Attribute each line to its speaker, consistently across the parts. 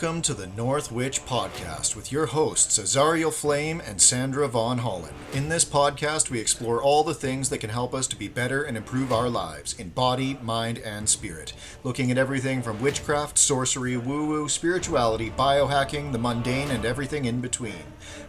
Speaker 1: Welcome to the North Witch Podcast with your hosts Azariel Flame and Sandra Von Holland. In this podcast, we explore all the things that can help us to be better and improve our lives in body, mind, and spirit. Looking at everything from witchcraft, sorcery, woo-woo, spirituality, biohacking, the mundane, and everything in between.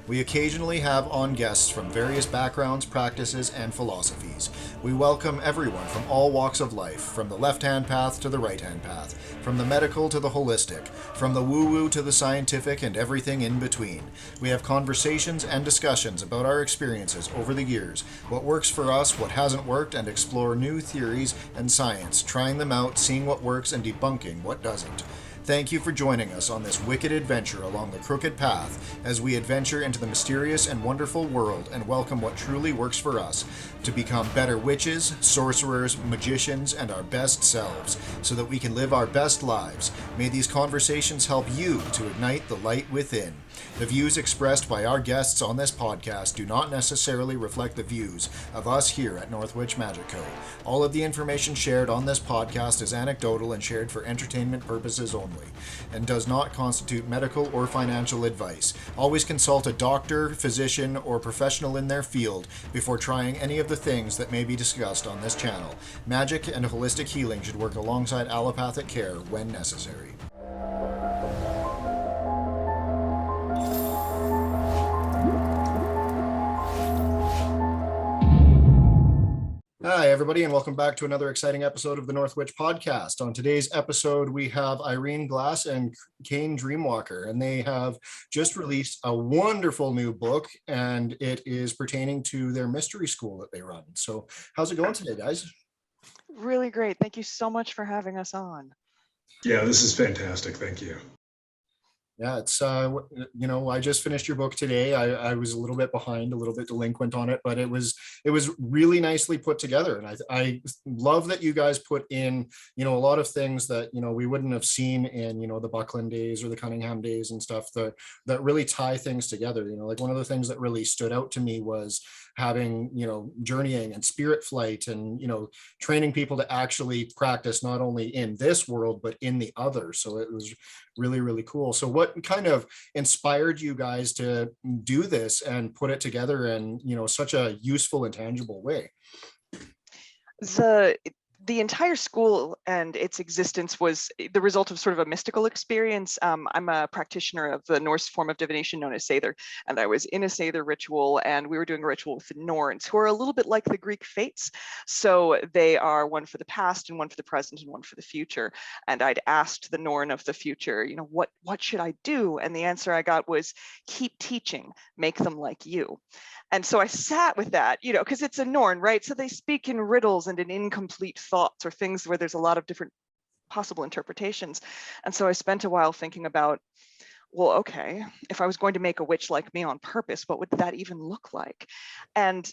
Speaker 1: We occasionally have on guests from various backgrounds, practices, and philosophies. We welcome everyone from all walks of life, from the left-hand path to the right-hand path, from the medical to the holistic, from the woo-woo to the scientific, and everything in between. We have conversations and discussions about our experiences over the years, what works for us, what hasn't worked, and explore new theories and science, trying them out, seeing what works, and debunking what doesn't. Thank you for joining us on this wicked adventure along the crooked path as we adventure into the mysterious and wonderful world and welcome what truly works for us to become better witches, sorcerers, magicians, and our best selves so that we can live our best lives. May these conversations help you to ignite the light within. The views expressed by our guests on this podcast do not necessarily reflect the views of us here at Northwich Magic Co. All of the information shared on this podcast is anecdotal and shared for entertainment purposes only, and does not constitute medical or financial advice. Always consult a doctor, physician, or professional in their field before trying any of the things that may be discussed on this channel. Magic and holistic healing should work alongside allopathic care when necessary. Hi, everybody, and welcome back to another exciting episode of the North Witch Podcast. On today's episode, we have Irene, Glasse, and Caine Dreamwalker, and they have just released a wonderful new book, and it is pertaining to their mystery school that they run. So how's it going today, guys?
Speaker 2: Really great. Thank you so much for having us on.
Speaker 3: Yeah, this is fantastic. Thank you.
Speaker 1: Yeah, it's, I just finished your book today. I was a little bit behind, a little bit delinquent on it, but it was really nicely put together. And I love that you guys put in, a lot of things that, we wouldn't have seen in, the Buckland days or the Cunningham days and stuff that really tie things together. Like one of the things that really stood out to me was having, journeying and spirit flight and, training people to actually practice not only in this world, but in the other. So it was really, really cool. So what kind of inspired you guys to do this and put it together in, such a useful and tangible way?
Speaker 2: The entire school and its existence was the result of sort of a mystical experience. I'm a practitioner of the Norse form of divination known as Seidr, and I was in a Seidr ritual, and we were doing a ritual with the Norns, who are a little bit like the Greek fates. So they are one for the past and one for the present and one for the future. And I'd asked the Norn of the future, what should I do? And the answer I got was, keep teaching, make them like you. And so I sat with that, because it's a Norn, right? So they speak in riddles and in incomplete thoughts or things where there's a lot of different possible interpretations. And so I spent a while thinking about, well, okay, if I was going to make a witch like me on purpose, what would that even look like? And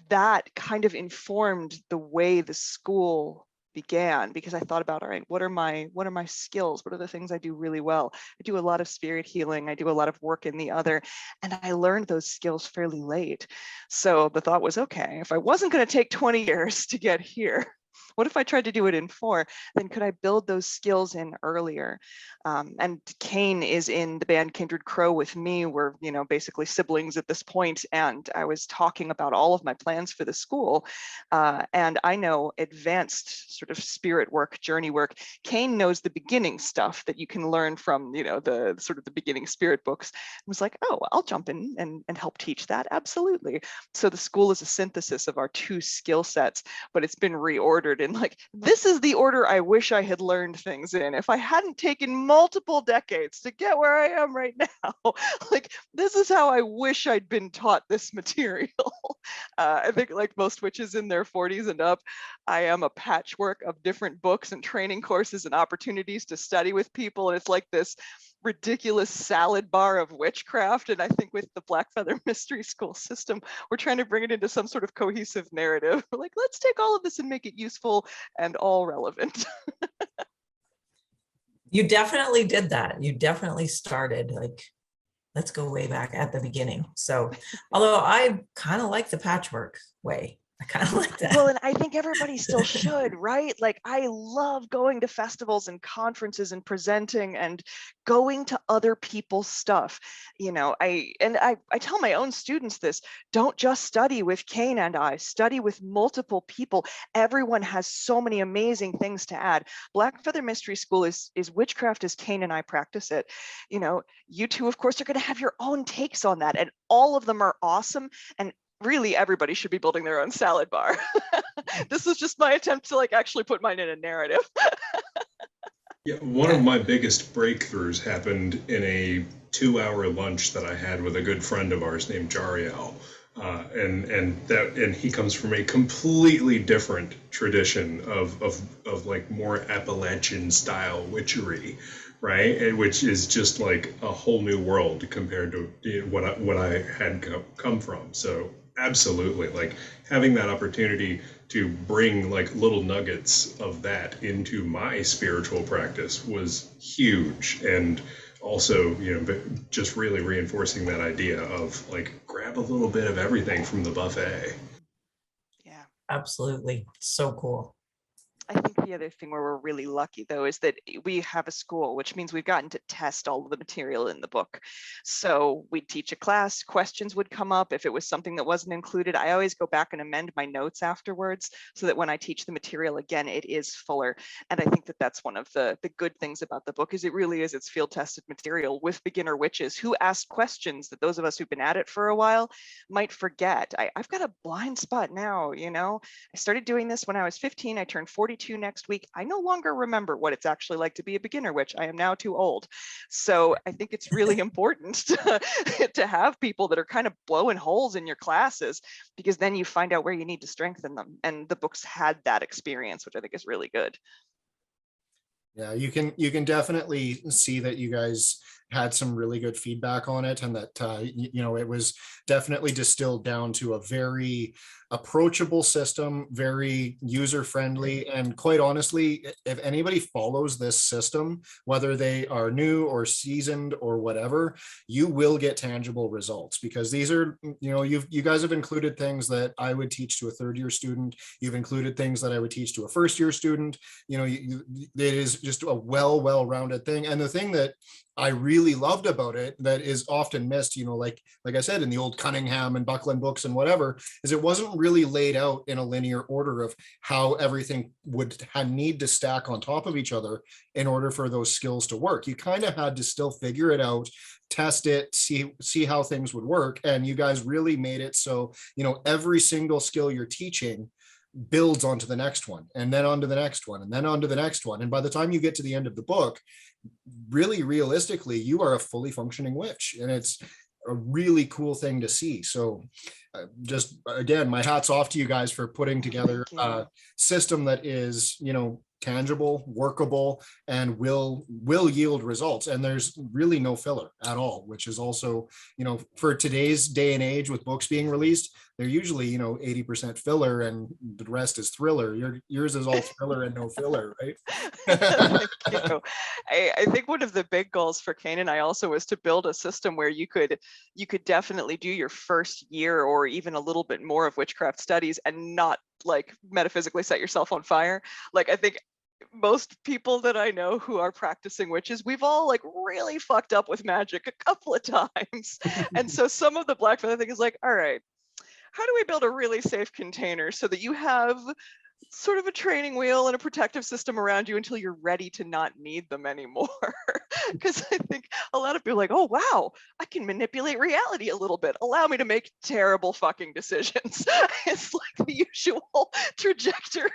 Speaker 2: that kind of informed the way the school began, because I thought about, all right, what are my skills? What are the things I do really well? I do a lot of spirit healing. I do a lot of work in the other, and I learned those skills fairly late. So the thought was, okay, if I wasn't going to take 20 years to get here, what if I tried to do it in 4? Then could I build those skills in earlier? And Caine is in the band Kindred Crow with me. We're, basically siblings at this point. And I was talking about all of my plans for the school. And I know advanced sort of spirit work, journey work. Caine knows the beginning stuff that you can learn from, the sort of the beginning spirit books. I was like, oh, I'll jump in and help teach that. Absolutely. So the school is a synthesis of our 2 skill sets, but it's been reordered in like, this is the order I wish I had learned things in. If I hadn't taken multiple decades to get where I am right now, like, this is how I wish I'd been taught this material. I think like most witches in their 40s and up, I am a patchwork of different books and training courses and opportunities to study with people. And it's like this ridiculous salad bar of witchcraft. And I think with the Blackfeather Mystery School system, we're trying to bring it into some sort of cohesive narrative. We're like, let's take all of this and make it useful and all relevant.
Speaker 4: You definitely did that. You definitely started, like, let's go way back at the beginning. So, although I kind of like the patchwork way, I kind of like that.
Speaker 2: Well, and I think everybody still should, right? Like, I love going to festivals and conferences and presenting and going to other people's stuff. I tell my own students this: don't just study with Caine and I, study with multiple people. Everyone has so many amazing things to add. Blackfeather Mystery School is witchcraft as Caine and I practice it. You two, of course, are going to have your own takes on that, and all of them are awesome. And really, everybody should be building their own salad bar. This was just my attempt to actually put mine in a narrative.
Speaker 3: Yeah, one of my biggest breakthroughs happened in a 2-hour lunch that I had with a good friend of ours named Jariel. And he comes from a completely different tradition of like more Appalachian style witchery, right? Which is just like a whole new world compared to what I had come from. So absolutely, like having that opportunity to bring like little nuggets of that into my spiritual practice was huge. And also, just really reinforcing that idea of like grab a little bit of everything from the buffet.
Speaker 2: Yeah.
Speaker 4: Absolutely. So cool.
Speaker 2: I think the other thing where we're really lucky, though, is that we have a school, which means we've gotten to test all of the material in the book. So we'd teach a class, questions would come up. If it was something that wasn't included, I always go back and amend my notes afterwards so that when I teach the material again, it is fuller. And I think that that's one of the good things about the book, is it really is, it's field-tested material with beginner witches who ask questions that those of us who've been at it for a while might forget. I've got a blind spot now, I started doing this when I was 15. I turned 42 next week. I no longer remember what it's actually like to be a beginner witch. I am now too old. So I think it's really important to have people that are kind of blowing holes in your classes, because then you find out where you need to strengthen them. And the books had that experience, which I think is really good.
Speaker 1: Yeah, you can definitely see that you guys had some really good feedback on it, and that it was definitely distilled down to a very approachable system, very user friendly. And quite honestly, if anybody follows this system, whether they are new or seasoned or whatever, you will get tangible results, because these are, you guys have included things that I would teach to a third-year student. You've included things that I would teach to a first-year student. It is just a well-rounded thing. And the thing that I really loved about it, that is often missed, like I said, in the old Cunningham and Buckland books and whatever, is it wasn't really laid out in a linear order of how everything would need to stack on top of each other in order for those skills to work. You kind of had to still figure it out, test it, see how things would work. And you guys really made it so, every single skill you're teaching builds onto the next one, and then onto the next one, and then onto the next one. And by the time you get to the end of the book, really realistically, you are a fully functioning witch, and it's a really cool thing to see. So just again, my hat's off to you guys for putting together a system that is, tangible, workable, and will yield results. And there's really no filler at all, which is also, for today's day and age with books being released, they're usually, 80% filler and the rest is thriller. Yours is all thriller and no filler, right?
Speaker 2: Thank you. I think one of the big goals for Caine and I also was to build a system where you could definitely do your first year or even a little bit more of witchcraft studies and not like metaphysically set yourself on fire. Like, I think most people that I know who are practicing witches, we've all like really fucked up with magic a couple of times. And so some of the Blackfeather thing is like, all right, how do we build a really safe container so that you have sort of a training wheel and a protective system around you until you're ready to not need them anymore? Because I think a lot of people are like, oh, wow, I can manipulate reality a little bit. Allow me to make terrible fucking decisions. It's like the usual trajectory,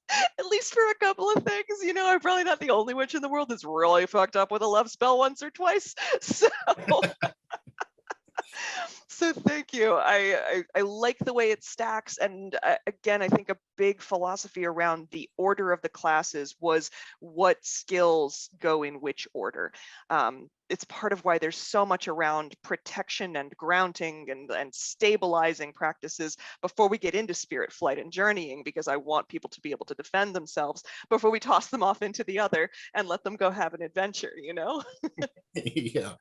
Speaker 2: at least for a couple of things. I'm probably not the only witch in the world that's really fucked up with a love spell once or twice. So thank you. I like the way it stacks. And again, I think a big philosophy around the order of the classes was what skills go in which order. It's part of why there's so much around protection and grounding and stabilizing practices before we get into spirit flight and journeying, because I want people to be able to defend themselves before we toss them off into the other and let them go have an adventure,
Speaker 1: Yeah.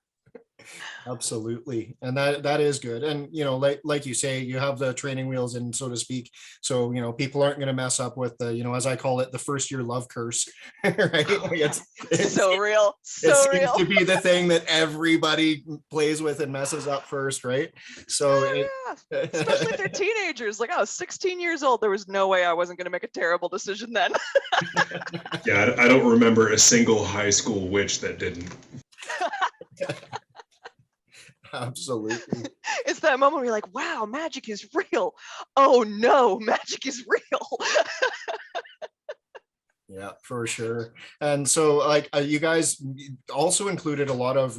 Speaker 1: Absolutely. And that is good. And, you know, like you say, you have the training wheels in, so to speak. So, you know, people aren't going to mess up with the, you know, as I call it, the first year love curse, right? Like
Speaker 2: So real,
Speaker 1: it
Speaker 2: so
Speaker 1: seems
Speaker 2: real.
Speaker 1: to be the thing that everybody plays with and messes up first, right? So
Speaker 2: Yeah. Especially if they're teenagers. Like I was 16 years old. There was no way I wasn't going to make a terrible decision then.
Speaker 3: Yeah, I don't remember a single high school witch that didn't.
Speaker 1: Absolutely.
Speaker 2: It's that moment where you're like, wow, magic is real. Oh no, magic is real.
Speaker 1: Yeah, for sure. And so like you guys also included a lot of,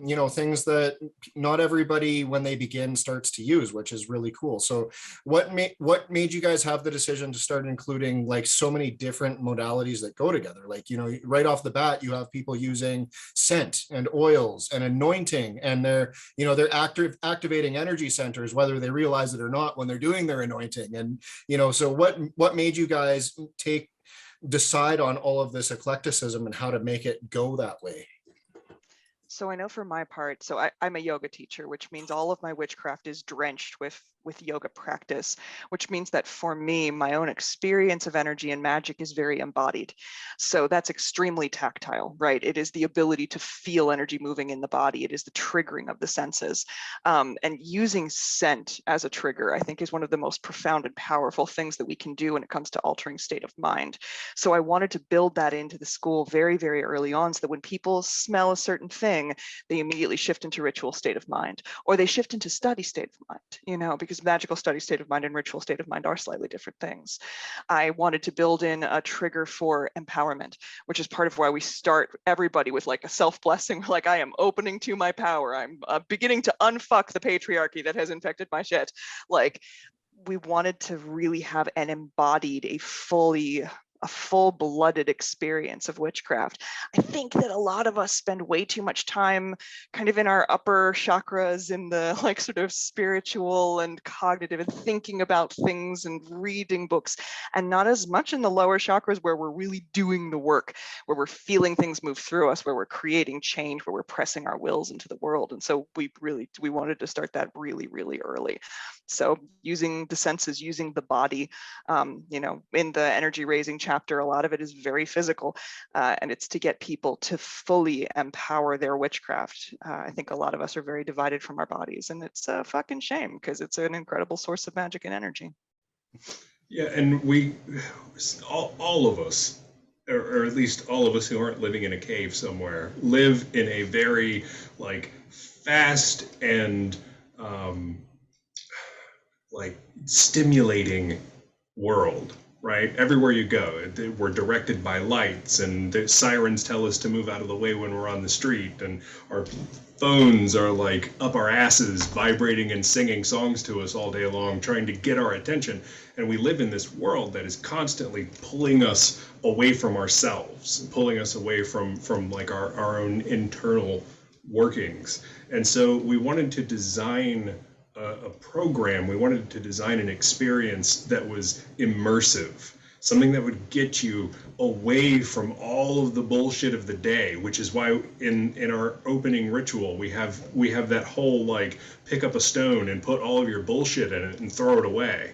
Speaker 1: you know, things that not everybody when they begin starts to use, which is really cool. So what made you guys have the decision to start including like so many different modalities that go together? Like, you know, right off the bat, you have people using scent and oils and anointing, and they're, you know, they're activating energy centers, whether they realize it or not when they're doing their anointing. And, you know, so what made you guys decide on all of this eclecticism and how to make it go that way?
Speaker 2: So I know for my part, so I'm a yoga teacher, which means all of my witchcraft is drenched with yoga practice, which means that for me, my own experience of energy and magic is very embodied. So that's extremely tactile, right? It is the ability to feel energy moving in the body. It is the triggering of the senses. And using scent as a trigger, I think, is one of the most profound and powerful things that we can do when it comes to altering state of mind. So I wanted to build that into the school very, very early on, so that when people smell a certain thing, they immediately shift into ritual state of mind, or they shift into study state of mind, you know, because magical study state of mind and ritual state of mind are slightly different things. I wanted to build in a trigger for empowerment, which is part of why we start everybody with like a self-blessing, like I am opening to my power. I'm beginning to unfuck the patriarchy that has infected my shit. Like, we wanted to really have an embodied, a full-blooded experience of witchcraft. I think that a lot of us spend way too much time kind of in our upper chakras, in the like sort of spiritual and cognitive and thinking about things and reading books, and not as much in the lower chakras where we're really doing the work, where we're feeling things move through us, where we're creating change, where we're pressing our wills into the world. And so we wanted to start that really, really early. So using the senses, using the body, you know, in the energy raising chapter, a lot of it is very physical, and it's to get people to fully empower their witchcraft. I think a lot of us are very divided from our bodies, and it's a fucking shame because it's an incredible source of magic and energy.
Speaker 3: Yeah, and all of us, or at least all of us who aren't living in a cave somewhere, live in a very like fast and like stimulating world, right? Everywhere you go, we're directed by lights, and the sirens tell us to move out of the way when we're on the street, and our phones are like up our asses, vibrating and singing songs to us all day long, trying to get our attention. And we live in this world that is constantly pulling us away from ourselves, pulling us away from like our own internal workings. And so we wanted to design a program, we wanted to design an experience that was immersive, something that would get you away from all of the bullshit of the day, which is why in our opening ritual we have that whole like pick up a stone and put all of your bullshit in it and throw it away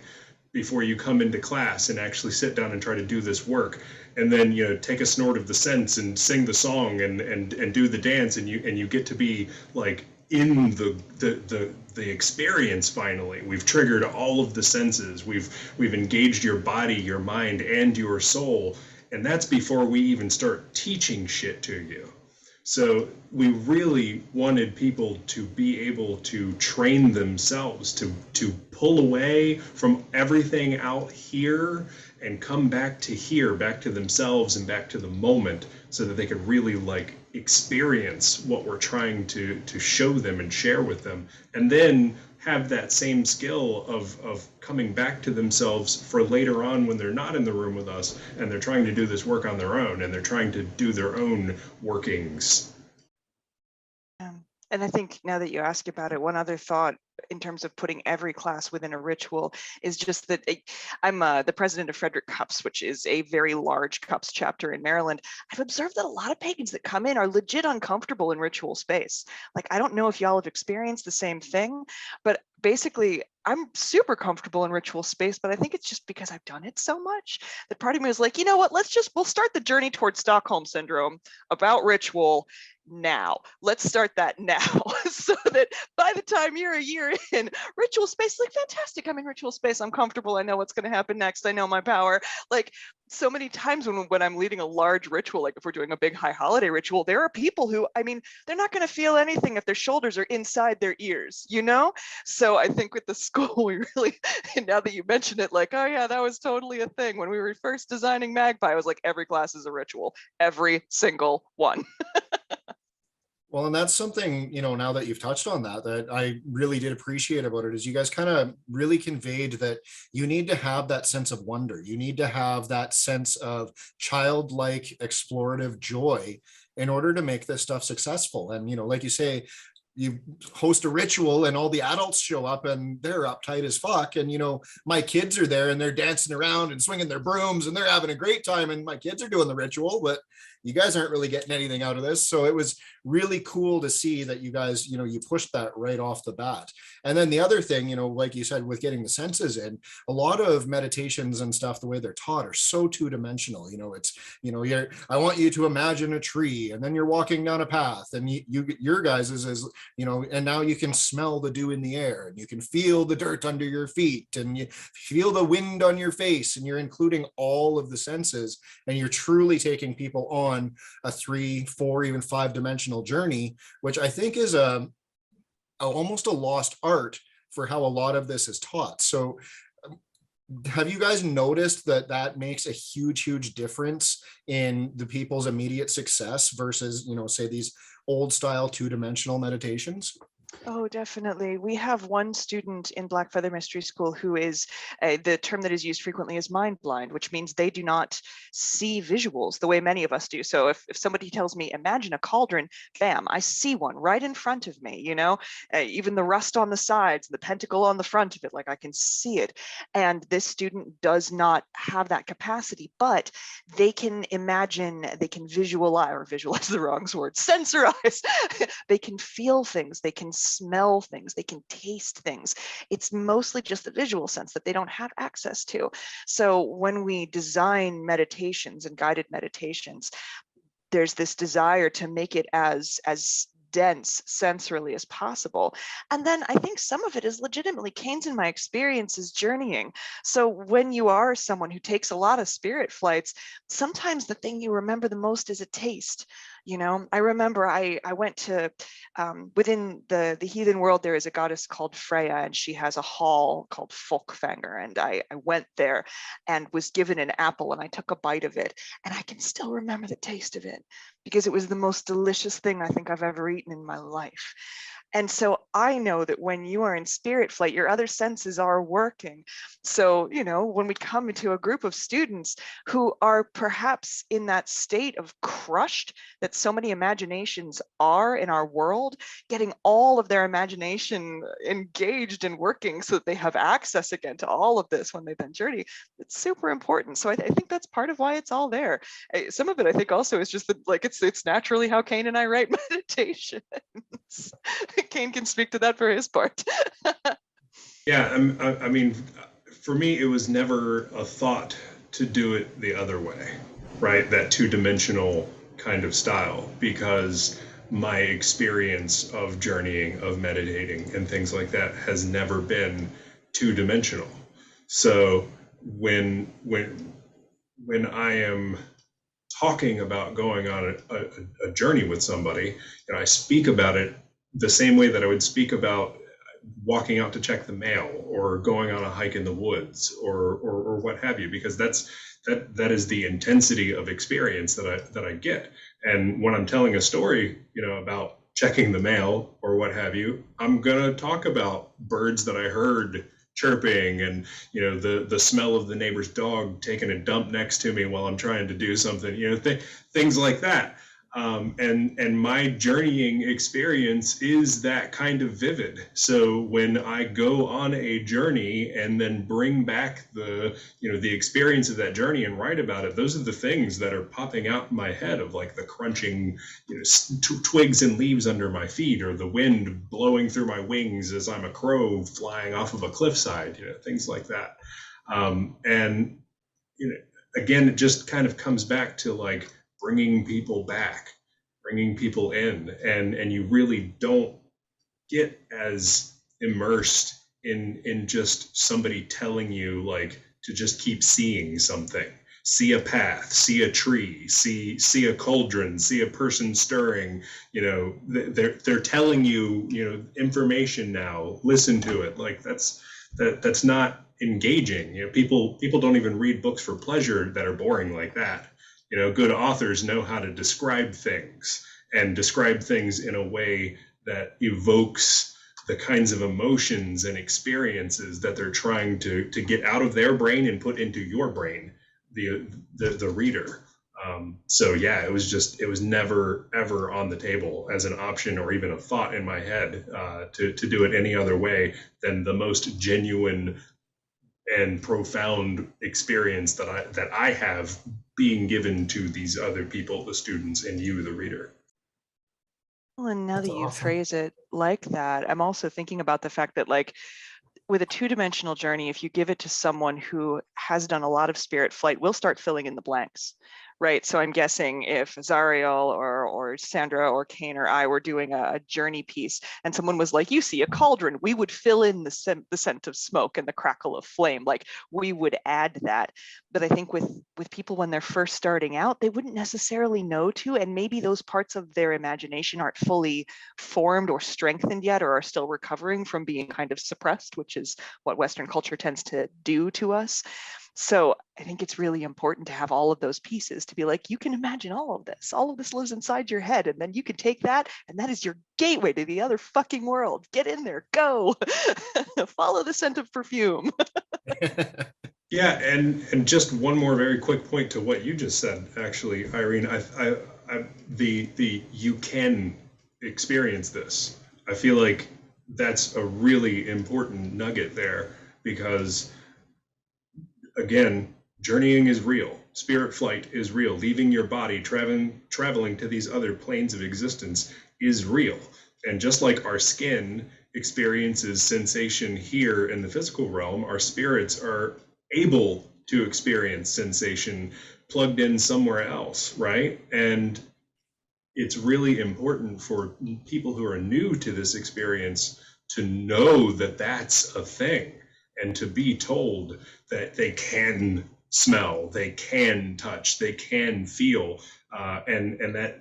Speaker 3: before you come into class and actually sit down and try to do this work. And then, you know, take a snort of the scents and sing the song and do the dance, and you get to be like in the experience. Finally, we've triggered all of the senses, we've engaged your body, your mind, and your soul, and that's before we even start teaching shit to you. So we really wanted people to be able to train themselves to pull away from everything out here and come back to here, back to themselves and back to the moment, so that they could really like experience what we're trying to show them and share with them, and then have that same skill of coming back to themselves for later on when they're not in the room with us and they're trying to do this work on their own and they're trying to do their own workings.
Speaker 2: And I think now that you ask about it, one other thought in terms of putting every class within a ritual is just that I'm the president of Frederick Cups, which is a very large Cups chapter in Maryland. I've observed that a lot of pagans that come in are legit uncomfortable in ritual space. Like, I don't know if y'all have experienced the same thing, but basically I'm super comfortable in ritual space, but I think it's just because I've done it so much that part of me is like, you know what, we'll start the journey towards Stockholm Syndrome about ritual now. Let's start that now so that by the time you're a year in ritual space, like, fantastic, I'm in ritual space, I'm comfortable, I know what's going to happen next, I know my power. Like, so many times when I'm leading a large ritual, like if we're doing a big high holiday ritual, there are people who, I mean, they're not going to feel anything if their shoulders are inside their ears, you know? So I think with the school, we really, and now that you mention it, like, oh yeah, that was totally a thing. When we were first designing Magpie, I was like, every class is a ritual, every single one.
Speaker 1: Well, and that's something, now that you've touched on that I really did appreciate about it, is you guys kind of really conveyed that you need to have that sense of wonder. You need to have that sense of childlike explorative joy in order to make this stuff successful. And, like you say, you host a ritual and all the adults show up and they're uptight as fuck. And, my kids are there and they're dancing around and swinging their brooms and they're having a great time. And my kids are doing the ritual, but you guys aren't really getting anything out of this. So it was really cool to see that you guys, you pushed that right off the bat. And then the other thing, like you said, with getting the senses in, a lot of meditations and stuff, the way they're taught are so two-dimensional. It's, I want you to imagine a tree and then you're walking down a path, and your guys is, and now you can smell the dew in the air and you can feel the dirt under your feet and you feel the wind on your face, and you're including all of the senses, and you're truly taking people on a 3, 4, even 5-dimensional journey, which I think is almost a lost art for how a lot of this is taught. So have you guys noticed that makes a huge difference in the people's immediate success versus, say, these old style 2-dimensional meditations?
Speaker 2: Oh, definitely. We have one student in Blackfeather Mystery School who is, the term that is used frequently is mind blind, which means they do not see visuals the way many of us do. So if somebody tells me, imagine a cauldron, bam, I see one right in front of me, even the rust on the sides, the pentacle on the front of it, like I can see it. And this student does not have that capacity, but they can imagine, they can visualize the wrong word, sensorize. They can feel things, they can smell things, they can taste things. It's mostly just the visual sense that they don't have access to. So when we design meditations and guided meditations, there's this desire to make it as dense sensorily as possible. And then I think some of it is legitimately, Caine's in my experience is journeying. So when you are someone who takes a lot of spirit flights, sometimes the thing you remember the most is a taste. I remember I went to, within the heathen world, there is a goddess called Freya, and she has a hall called Folkfanger. And I went there and was given an apple, and I took a bite of it. And I can still remember the taste of it because it was the most delicious thing I think I've ever eaten in my life. And so I know that when you are in spirit flight, your other senses are working. So, when we come into a group of students who are perhaps in that state of crushed that so many imaginations are in our world, getting all of their imagination engaged and working so that they have access again to all of this when they then journey, it's super important. So I think that's part of why it's all there. Some of it, I think, also is just that, like, it's naturally how Caine and I write meditations. Caine can speak to that for his part.
Speaker 3: Yeah, I mean, for me, it was never a thought to do it the other way, right? That 2-dimensional kind of style, because my experience of journeying, of meditating and things like that has never been 2-dimensional. So when I am talking about going on a journey with somebody, I speak about it the same way that I would speak about walking out to check the mail or going on a hike in the woods or what have you, because that is the intensity of experience that I get. And when I'm telling a story, about checking the mail or what have you, I'm gonna talk about birds that I heard chirping and the smell of the neighbor's dog taking a dump next to me while I'm trying to do something, things like that. And my journeying experience is that kind of vivid. So when I go on a journey and then bring back the experience of that journey and write about it, those are the things that are popping out in my head, of like the crunching, twigs and leaves under my feet, or the wind blowing through my wings as I'm a crow flying off of a cliffside, things like that. And again, it just kind of comes back to like bringing people back, bringing people in, and you really don't get as immersed in just somebody telling you like to just keep seeing something, see a path, see a tree, see a cauldron, see a person stirring. They're telling you information now. Listen to it. Like that's not engaging. People don't even read books for pleasure that are boring like that. Good authors know how to describe things, and describe things in a way that evokes the kinds of emotions and experiences that they're trying to get out of their brain and put into your brain, the reader. So yeah, it was never ever on the table as an option or even a thought in my head to do it any other way than the most genuine and profound experience that I have being given to these other people, the students, and you, the reader.
Speaker 2: Well, and now
Speaker 4: That's
Speaker 2: that you
Speaker 4: awesome.
Speaker 2: phrase it like that, I'm also thinking about the fact that, like, with a two-dimensional journey, if you give it to someone who has done a lot of spirit flight, we'll start filling in the blanks, right? So I'm guessing if Zariel or Sandra or Caine or I were doing a journey piece and someone was like, you see a cauldron, we would fill in the scent of smoke and the crackle of flame. Like, we would add that. But I think with people when they're first starting out, they wouldn't necessarily know to, and maybe those parts of their imagination aren't fully formed or strengthened yet, or are still recovering from being kind of suppressed, which is what Western culture tends to do to us. So I think it's really important to have all of those pieces to be like, you can imagine all of this lives inside your head, and then you can take that, and that is your gateway to the other fucking world. Get in there, go. Follow the scent of perfume.
Speaker 3: Yeah, and just one more very quick point to what you just said, actually, Irene. The you can experience this. I feel like that's a really important nugget there, because again, journeying is real. Spirit flight is real. Leaving your body, traveling to these other planes of existence is real. And just like our skin experiences sensation here in the physical realm, our spirits are able to experience sensation plugged in somewhere else, right? And it's really important for people who are new to this experience to know that that's a thing, and to be told that they can smell, they can touch, they can feel, and that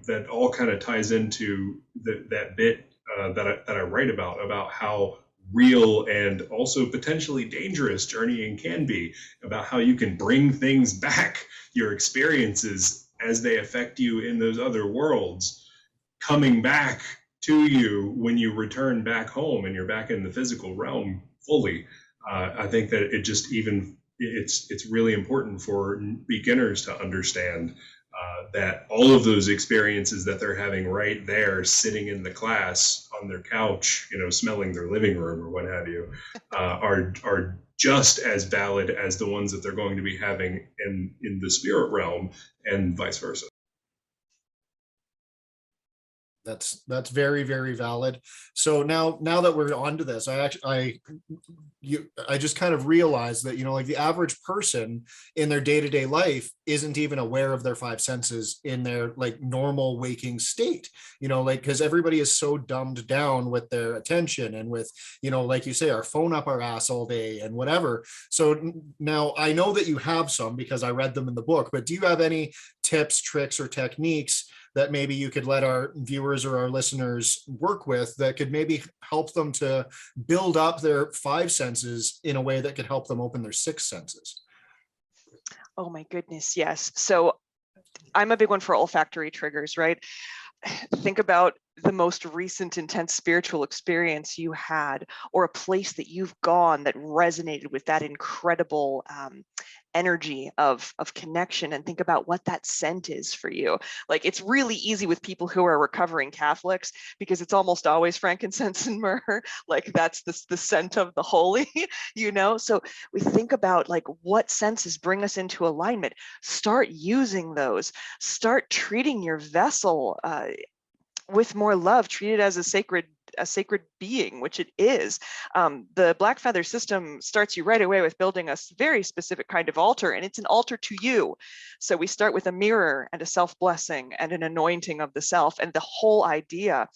Speaker 3: that all kind of ties into that bit that I write about how real and also potentially dangerous journeying can be, about how you can bring things back, your experiences as they affect you in those other worlds, coming back to you when you return back home and you're back in the physical realm fully. I think that it's really important for beginners to understand that all of those experiences that they're having right there, sitting in the class on their couch, smelling their living room or what have you, are just as valid as the ones that they're going to be having in the spirit realm, and vice versa.
Speaker 1: That's very, very valid. So now that we're onto this, I just kind of realized that, like the average person in their day-to-day life isn't even aware of their five senses in their like normal waking state, like, because everybody is so dumbed down with their attention and with, like you say, our phone up our ass all day and whatever. So now I know that you have some because I read them in the book, but do you have any tips, tricks, or techniques that maybe you could let our viewers or our listeners work with that could maybe help them to build up their five senses in a way that could help them open their six senses?
Speaker 2: Oh my goodness, yes. So I'm a big one for olfactory triggers, right? Think about the most recent intense spiritual experience you had, or a place that you've gone that resonated with that incredible energy of connection, and think about what that scent is for you. Like, it's really easy with people who are recovering Catholics, because it's almost always frankincense and myrrh. Like, that's the scent of the holy, you know? So we think about like what senses bring us into alignment. Start using those. Start treating your vessel with more love. Treat it as a sacred being, which it is. The Blackfeather system starts you right away with building a very specific kind of altar, and it's an altar to you. So we start with a mirror and a self-blessing and an anointing of the self. And the whole idea,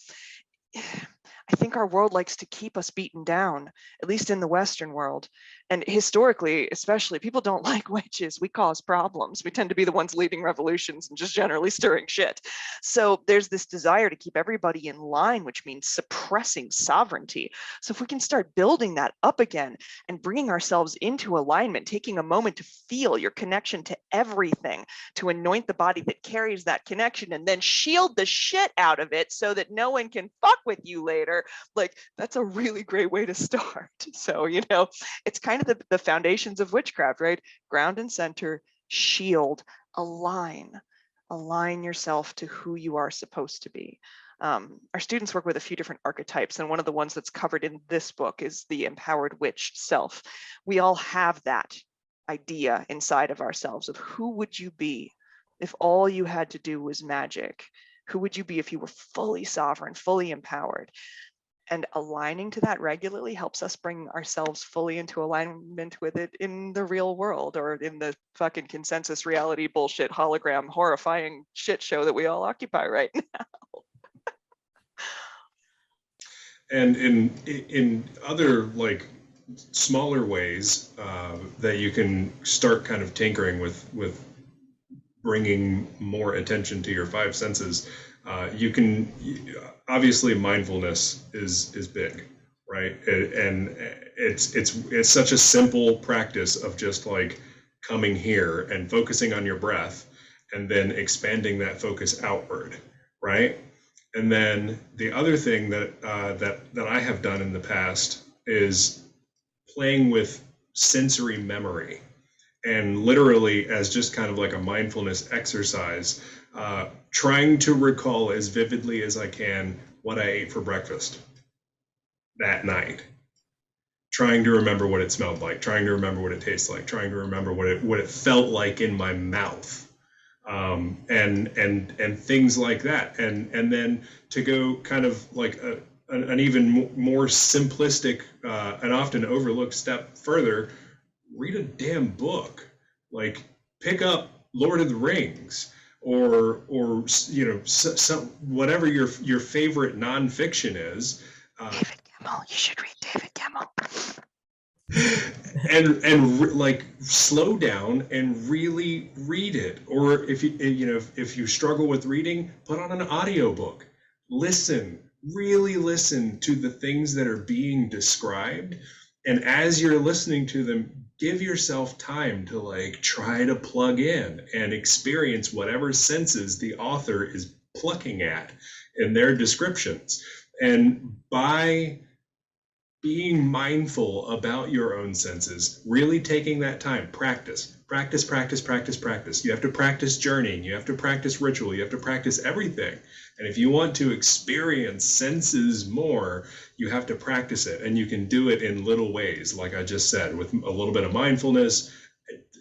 Speaker 2: I think our world likes to keep us beaten down, at least in the Western world. And historically, especially, people don't like witches. We cause problems. We tend to be the ones leading revolutions and just generally stirring shit. So there's this desire to keep everybody in line, which means suppressing sovereignty. So if we can start building that up again and bringing ourselves into alignment, taking a moment to feel your connection to everything, to anoint the body that carries that connection, and then shield the shit out of it so that no one can fuck with you later. Like, that's a really great way to start. So, you know, it's kind of the foundations of witchcraft, right? Ground and center, shield, align yourself to who you are supposed to be. Our students work with a few different archetypes, and one of the ones that's covered in this book is the empowered witch self. We all have that idea inside of ourselves of who would you be if all you had to do was magic? Who would you be if you were fully sovereign, fully empowered? And aligning to that regularly helps us bring ourselves fully into alignment with it in the real world, or in the fucking consensus reality bullshit hologram horrifying shit show that we all occupy right now.
Speaker 3: And in other like smaller ways that you can start kind of tinkering with bringing more attention to your five senses, you can obviously mindfulness is big, right? And it's such a simple practice of just like coming here and focusing on your breath, and then expanding that focus outward, right? And then the other thing that that I have done in the past is playing with sensory memory, and literally as just kind of like a mindfulness exercise, trying to recall as vividly as I can what I ate for breakfast that night, trying to remember what it smelled like, trying to remember what it tastes like, trying to remember what it felt like in my mouth, and things like that, and then to go kind of like an even more simplistic and often overlooked step further. Read a damn book. Like, pick up Lord of the Rings, or you know, some whatever your favorite nonfiction is.
Speaker 2: David Gemmell, you should read David Gemmell.
Speaker 3: and like slow down and really read it. Or if you struggle with reading, put on an audiobook. Really listen to the things that are being described. And as you're listening to them, give yourself time to like try to plug in and experience whatever senses the author is plucking at in their descriptions. And by being mindful about your own senses, really taking that time, practice. You have to practice journeying, you have to practice ritual, you have to practice everything. And if you want to experience senses more, you have to practice it. And you can do it in little ways, like I just said, with a little bit of mindfulness,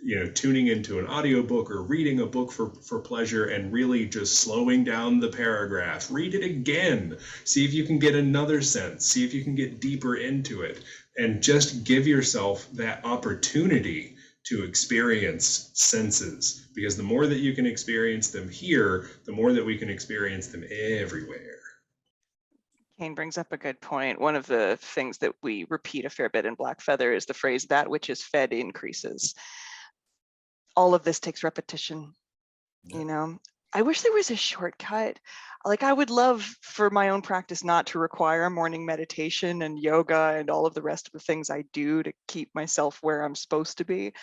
Speaker 3: you know, tuning into an audiobook or reading a book for pleasure, and really just slowing down the paragraph. Read it again. See if you can get another sense. See if you can get deeper into it. And just give yourself that opportunity to experience senses, because the more that you can experience them here, the more that we can experience them everywhere.
Speaker 2: Caine brings up a good point. One of the things that we repeat a fair bit in Blackfeather is the phrase, "that which is fed increases." All of this takes repetition. Yeah. You know, I wish there was a shortcut. Like, I would love for my own practice not to require morning meditation and yoga and all of the rest of the things I do to keep myself where I'm supposed to be.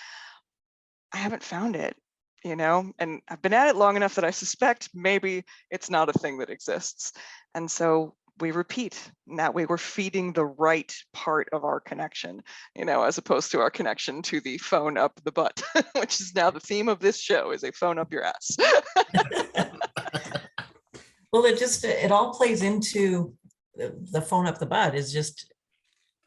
Speaker 2: I haven't found it. you know, and I've been at it long enough that I suspect maybe it's not a thing that exists. And so we repeat, and that way we're feeding the right part of our connection, you know, as opposed to our connection to the phone up the butt, which is now the theme of this show, is a phone up your ass.
Speaker 4: Well, it all plays into the phone up the butt. Is just,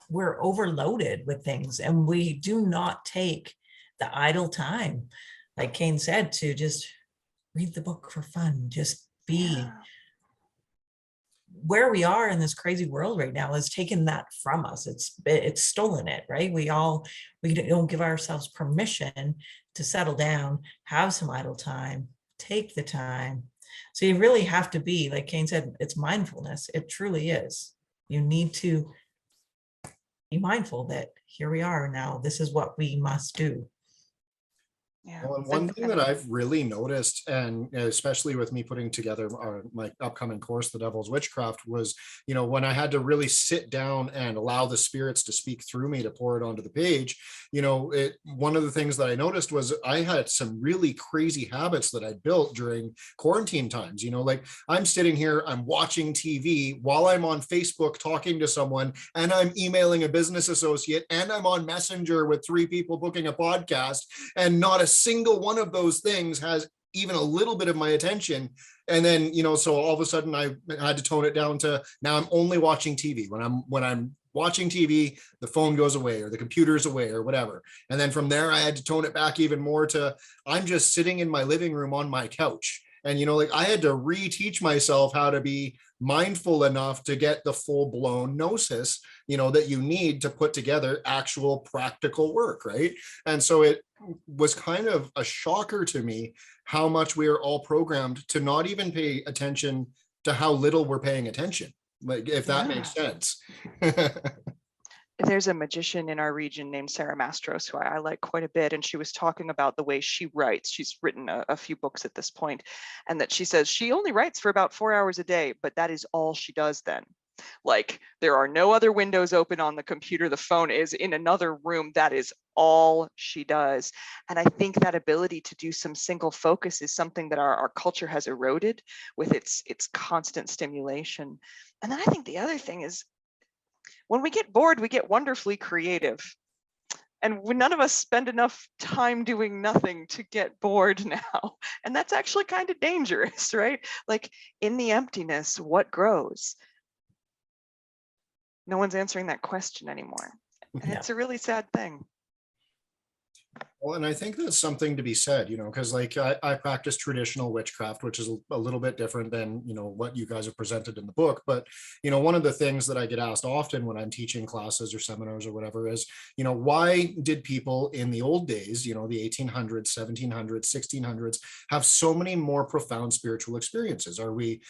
Speaker 4: we're overloaded with things, and we do not take the idle time, like Caine said, to just read the book for fun, just be.
Speaker 2: Yeah.
Speaker 4: Where we are in this crazy world right now has taken that from us. It's stolen it, right? We don't give ourselves permission to settle down, have some idle time, take the time. So you really have to be, like Caine said, it's mindfulness. It truly is. You need to be mindful that here we are now. This is what we must do.
Speaker 2: Yeah.
Speaker 1: Well, and one thing that I've really noticed, and especially with me putting together my upcoming course, The Devil's Witchcraft, was, you know, when I had to really sit down and allow the spirits to speak through me to pour it onto the page, you know, one of the things that I noticed was I had some really crazy habits that I built during quarantine times. You know, like I'm sitting here, I'm watching TV while I'm on Facebook talking to someone, and I'm emailing a business associate, and I'm on Messenger with 3 people booking a podcast, and not a single one of those things has even a little bit of my attention. And then, you know, so all of a sudden I had to tone it down to, now I'm only watching TV. When I'm watching TV, the phone goes away or the computer's away or whatever. And then from there, I had to tone it back even more to, I'm just sitting in my living room on my couch. And, you know, like I had to reteach myself how to be mindful enough to get the full-blown gnosis, you know, that you need to put together actual practical work, right? And so it was kind of a shocker to me how much we are all programmed to not even pay attention to how little we're paying attention, like if that makes sense.
Speaker 2: There's a magician in our region named Sarah Mastros, who I like quite a bit, and she was talking about the way she writes. She's written a few books at this point, and that she says she only writes for about 4 hours a day, but that is all she does then. Like, there are no other windows open on the computer. The phone is in another room. That is all she does. And I think that ability to do some single focus is something that our culture has eroded with its constant stimulation. And then I think the other thing is, when we get bored, we get wonderfully creative. And none of us spend enough time doing nothing to get bored now. And that's actually kind of dangerous, right? Like, in the emptiness, what grows? No one's answering that question anymore. And it's a really sad thing.
Speaker 1: Well, and I think that's something to be said, you know, because like I practice traditional witchcraft, which is a little bit different than, you know, what you guys have presented in the book. But, you know, one of the things that I get asked often when I'm teaching classes or seminars or whatever is, you know, why did people in the old days, you know, the 1800s, 1700s, 1600s, have so many more profound spiritual experiences? Are we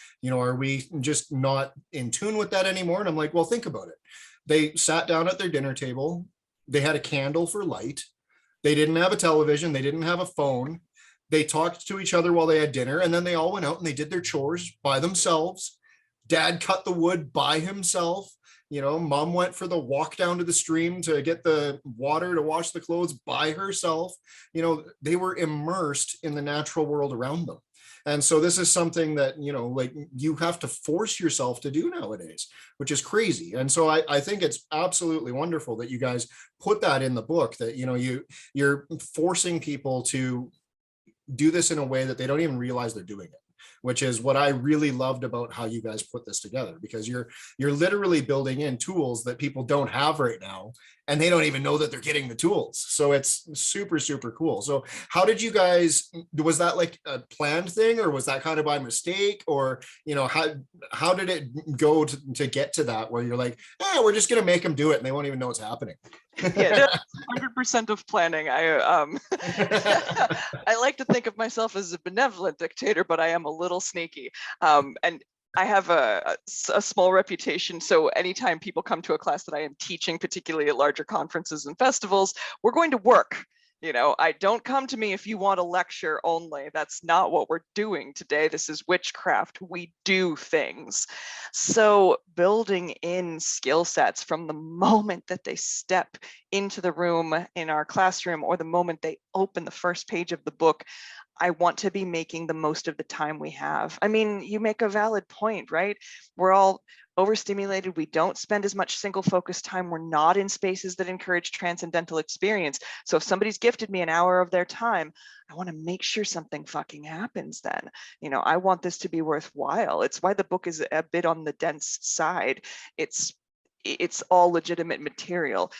Speaker 1: just not in tune with that anymore? And I'm like, well, think about it. They sat down at their dinner table. They had a candle for light. They didn't have a television. They didn't have a phone. They talked to each other while they had dinner, and then they all went out and they did their chores by themselves. Dad cut the wood by himself. You know, mom went for the walk down to the stream to get the water to wash the clothes by herself. You know, they were immersed in the natural world around them. And so this is something that, you know, like you have to force yourself to do nowadays, which is crazy. And so I think it's absolutely wonderful that you guys put that in the book, that, you know, you're forcing people to do this in a way that they don't even realize they're doing it, which is what I really loved about how you guys put this together, because you're literally building in tools that people don't have right now, and they don't even know that they're getting the tools. So it's super, super cool. So how did you guys, was that like a planned thing, or was that kind of by mistake, or, you know, how did it go to get to that where you're like, we're just going to make them do it and they won't even know what's happening?
Speaker 2: Yeah, 100% of planning. I like to think of myself as a benevolent dictator, but I am a little sneaky. And I have a small reputation. So anytime people come to a class that I am teaching, particularly at larger conferences and festivals, we're going to work. You know, don't come to me if you want a lecture only. That's not what we're doing today. This is witchcraft. We do things. So building in skill sets from the moment that they step into the room in our classroom, or the moment they open the first page of the book, I want to be making the most of the time we have. I mean, you make a valid point, right? We're all overstimulated. We don't spend as much single focus time. We're not in spaces that encourage transcendental experience. So if somebody's gifted me an hour of their time, I want to make sure something fucking happens then. You know, I want this to be worthwhile. It's why the book is a bit on the dense side. It's all legitimate material.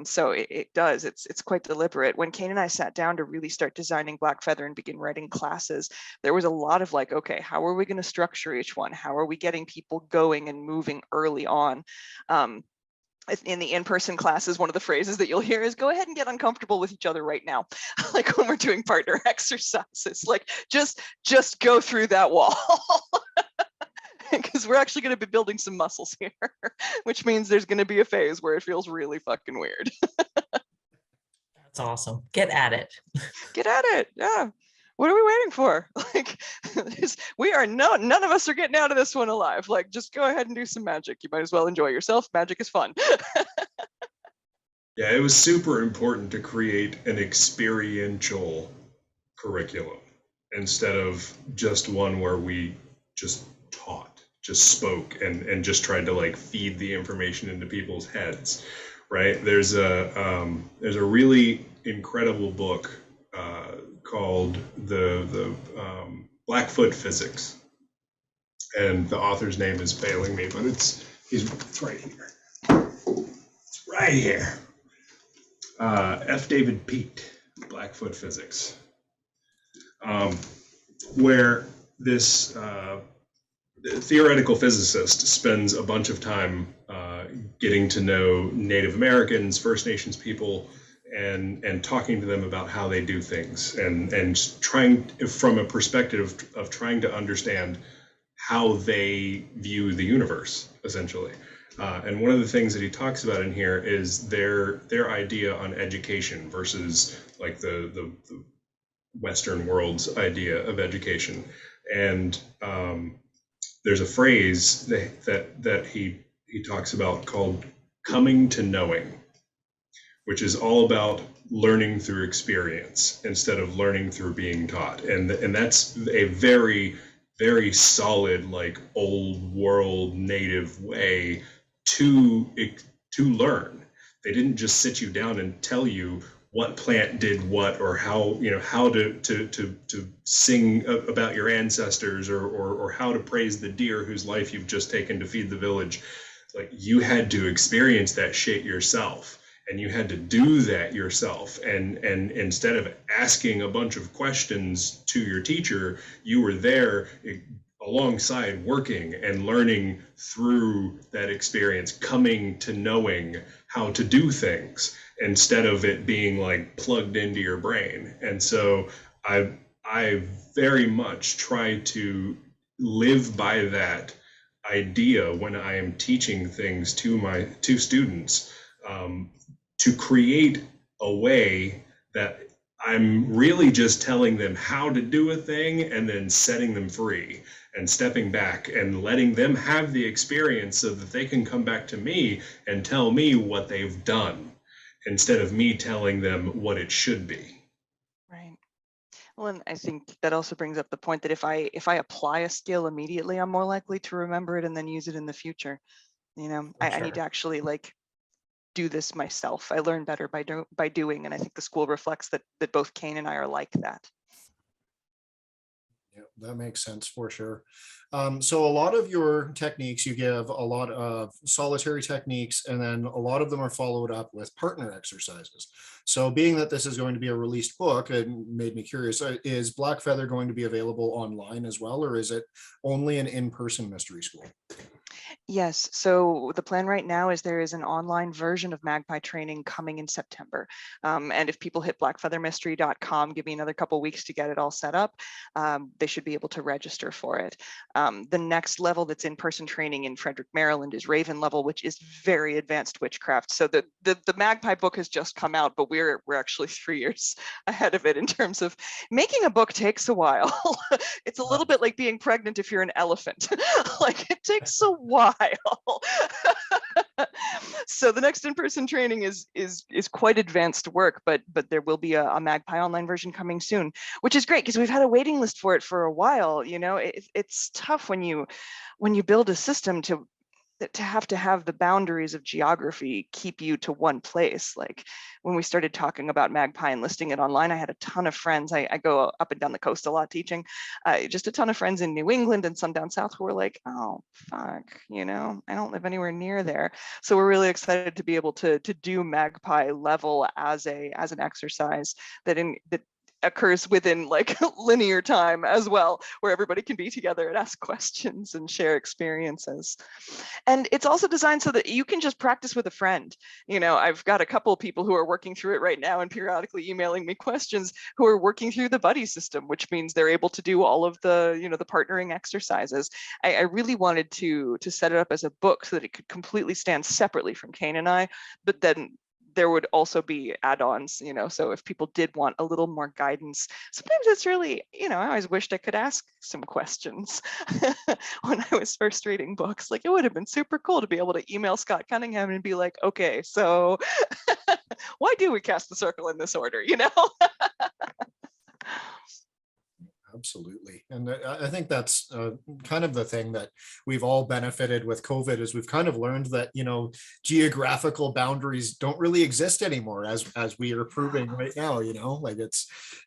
Speaker 2: So it's quite deliberate. When Caine and I sat down to really start designing Blackfeather and begin writing classes, there was a lot of like, okay, how are we going to structure each one? How are we getting people going and moving early on? In the in-person classes, one of the phrases that you'll hear is go ahead and get uncomfortable with each other right now. Like when we're doing partner exercises, like just go through that wall. Because we're actually going to be building some muscles here, which means there's going to be a phase where it feels really fucking weird.
Speaker 4: That's awesome. Get at it.
Speaker 2: Get at it. Yeah. What are we waiting for? Like, none of us are getting out of this one alive. Like, just go ahead and do some magic. You might as well enjoy yourself. Magic is fun.
Speaker 3: Yeah, it was super important to create an experiential curriculum instead of just one where we just taught, just spoke and just tried to like feed the information into people's heads, right? There's a really incredible book called the Blackfoot Physics, and the author's name is failing me, but it's right here. It's right here. F. David Pete, Blackfoot Physics, where this theoretical physicist spends a bunch of time getting to know Native Americans, First Nations people, and talking to them about how they do things, and trying from a perspective of trying to understand how they view the universe, essentially. And one of the things that he talks about in here is their idea on education versus like the Western world's idea of education. And there's a phrase that he talks about called coming to knowing, which is all about learning through experience instead of learning through being taught. And that's a very, very solid, like old world native way to learn. They didn't just sit you down and tell you what plant did what, or how to sing about your ancestors, or how to praise the deer whose life you've just taken to feed the village. Like, you had to experience that shit yourself, and you had to do that yourself. And instead of asking a bunch of questions to your teacher, you were there alongside, working and learning through that experience, coming to knowing how to do things instead of it being like plugged into your brain. And so I very much try to live by that idea when I am teaching things to students, to create a way that I'm really just telling them how to do a thing and then setting them free and stepping back and letting them have the experience so that they can come back to me and tell me what they've done instead of me telling them what it should be.
Speaker 2: Right. Well, and I think that also brings up the point that if I apply a skill immediately, I'm more likely to remember it and then use it in the future. You know, I need to actually like do this myself. I learn better by doing, and I think the school reflects that both Caine and I are like that.
Speaker 1: Yeah, that makes sense for sure. So a lot of your techniques, you give a lot of solitary techniques, and then a lot of them are followed up with partner exercises. So being that this is going to be a released book, it made me curious, is Blackfeather going to be available online as well, or is it only an in-person mystery school?
Speaker 2: Yes, so the plan right now is there is an online version of Magpie Training coming in September. And if people hit blackfeathermystery.com, give me another couple weeks to get it all set up, they should be able to register for it. The next level that's in-person training in Frederick, Maryland is Raven level, which is very advanced witchcraft. So the Magpie book has just come out, but we're actually 3 years ahead of it in terms of making a book takes a while. It's a little bit like being pregnant if you're an elephant. Like, it takes a while. while. So the next in-person training is quite advanced work, but there will be a Magpie online version coming soon, which is great because we've had a waiting list for it for a while. You know, it's tough when you build a system to have the boundaries of geography keep you to one place. Like when we started talking about Magpie and listing it online, I had a ton of friends. I go up and down the coast a lot teaching, just a ton of friends in New England and some down south who were like, oh, fuck, you know, I don't live anywhere near there. So we're really excited to be able to do Magpie level as an exercise that occurs within like linear time as well, where everybody can be together and ask questions and share experiences. And it's also designed so that you can just practice with a friend. You know, I've got a couple of people who are working through it right now and periodically emailing me questions who are working through the buddy system, which means they're able to do all of the, you know, the partnering exercises. I really wanted to set it up as a book so that it could completely stand separately from Caine and I, but then there would also be add-ons, you know, so if people did want a little more guidance, sometimes it's really, you know, I always wished I could ask some questions when I was first reading books. Like it would have been super cool to be able to email Scott Cunningham and be like, okay, so why do we cast the circle in this order, you know?
Speaker 1: Absolutely. And I think that's kind of the thing that we've all benefited with COVID is we've kind of learned that, you know, geographical boundaries don't really exist anymore as we are proving right now, you know, like and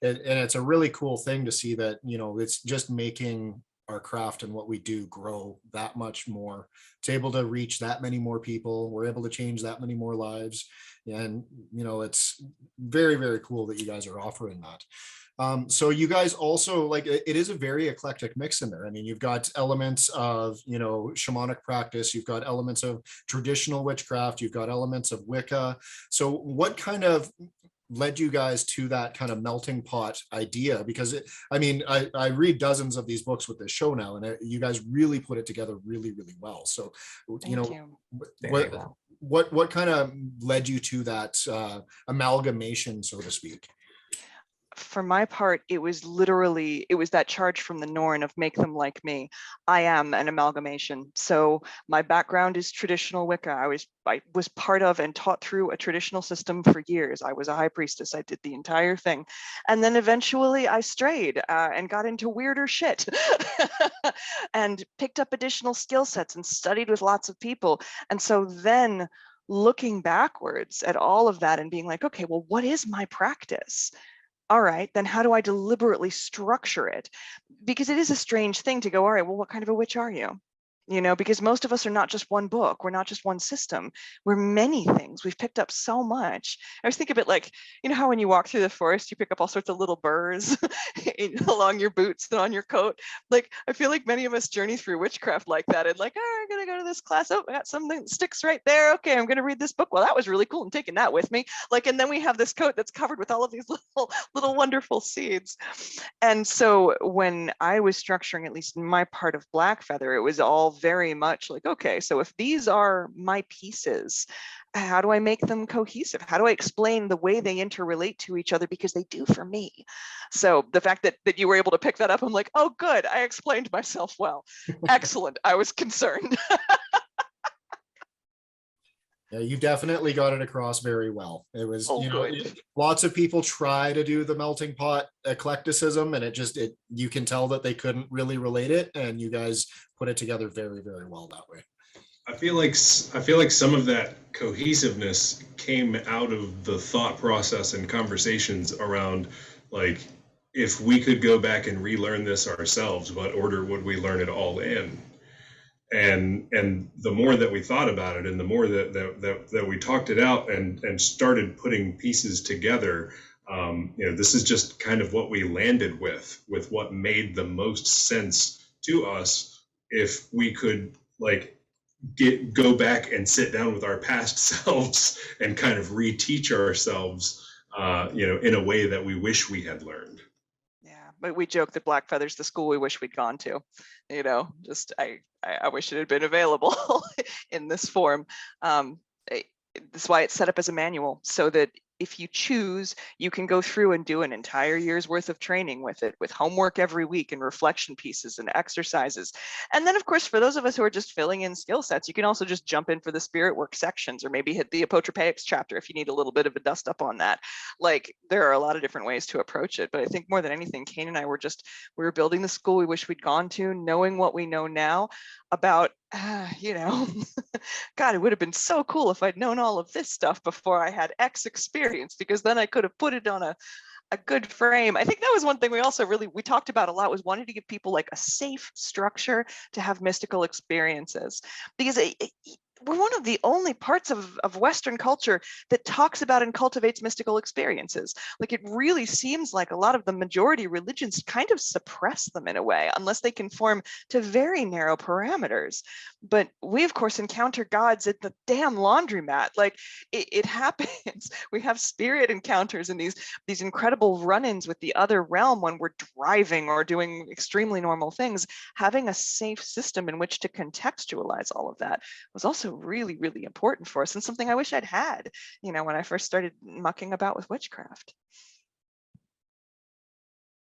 Speaker 1: it's a really cool thing to see that, you know, it's just making our craft and what we do grow that much more. It's able to reach that many more people. We're able to change that many more lives. And, you know, it's very, very cool that you guys are offering that. So you guys also, like, it is a very eclectic mix in there. I mean, you've got elements of, you know, shamanic practice, you've got elements of traditional witchcraft, you've got elements of Wicca. So what kind of led you guys to that kind of melting pot idea? Because I mean, I read dozens of these books with this show now, and you guys really put it together really, really well. So, you know, what kind of led you to that amalgamation, so to speak?
Speaker 2: For my part, it was that charge from the Norn of make them like me. I am an amalgamation. So my background is traditional Wicca. I was part of and taught through a traditional system for years. I was a high priestess. I did the entire thing. And then eventually I strayed and got into weirder shit and picked up additional skill sets and studied with lots of people. And so then looking backwards at all of that and being like, okay, well, what is my practice? All right, then how do I deliberately structure it? Because it is a strange thing to go, all right, well, what kind of a witch are you? You know, because most of us are not just one book. We're not just one system. We're many things. We've picked up so much. I always think of it like, you know how when you walk through the forest, you pick up all sorts of little burrs along your boots and on your coat. Like, I feel like many of us journey through witchcraft like that. And like, oh, I'm going to go to this class. Oh, I got something that sticks right there. Okay, I'm going to read this book. Well, that was really cool. I'm taking that with me. Like, and then we have this coat that's covered with all of these little wonderful seeds. And so when I was structuring, at least in my part of Blackfeather, it was all very much like, okay, so if these are my pieces, how do I make them cohesive? How do I explain the way they interrelate to each other? Because they do for me. So the fact that you were able to pick that up, I'm like, oh, good, I explained myself well. Excellent. I was concerned.
Speaker 1: Yeah, you definitely got it across very well. It was,
Speaker 2: oh,
Speaker 1: you know, lots of people try to do the melting pot eclecticism, and you can tell that they couldn't really relate it, and you guys put it together very, very well that way.
Speaker 3: I feel like some of that cohesiveness came out of the thought process and conversations around, like, if we could go back and relearn this ourselves, what order would we learn it all in? And the more that we thought about it, and the more that we talked it out and started putting pieces together, you know, this is just kind of what we landed with what made the most sense to us. If we could, like, go back and sit down with our past selves and kind of reteach ourselves, you know, in a way that we wish we had learned.
Speaker 2: But we joke that Blackfeather's the school we wish we'd gone to. You know, just I wish it had been available in this form. That's why it's set up as a manual, so that if you choose, you can go through and do an entire year's worth of training with it, with homework every week and reflection pieces and exercises. And then, of course, for those of us who are just filling in skill sets, you can also just jump in for the spirit work sections, or maybe hit the apotropaics chapter if you need a little bit of a dust up on that. Like, there are a lot of different ways to approach it. But I think more than anything, Caine and I we were building the school we wish we'd gone to, knowing what we know now about, God, it would have been so cool if I'd known all of this stuff before I had X experience, because then I could have put it on a good frame. I think that was one thing we also we talked about a lot, was wanting to give people like a safe structure to have mystical experiences, because we're one of the only parts of Western culture that talks about and cultivates mystical experiences. Like, it really seems like a lot of the majority religions kind of suppress them in a way, unless they conform to very narrow parameters. But we, of course, encounter gods at the damn laundromat. Like, it happens. We have spirit encounters and these incredible run-ins with the other realm when we're driving or doing extremely normal things. Having a safe system in which to contextualize all of that was also really, really important for us, and something I wish I'd had, when I first started mucking about with witchcraft.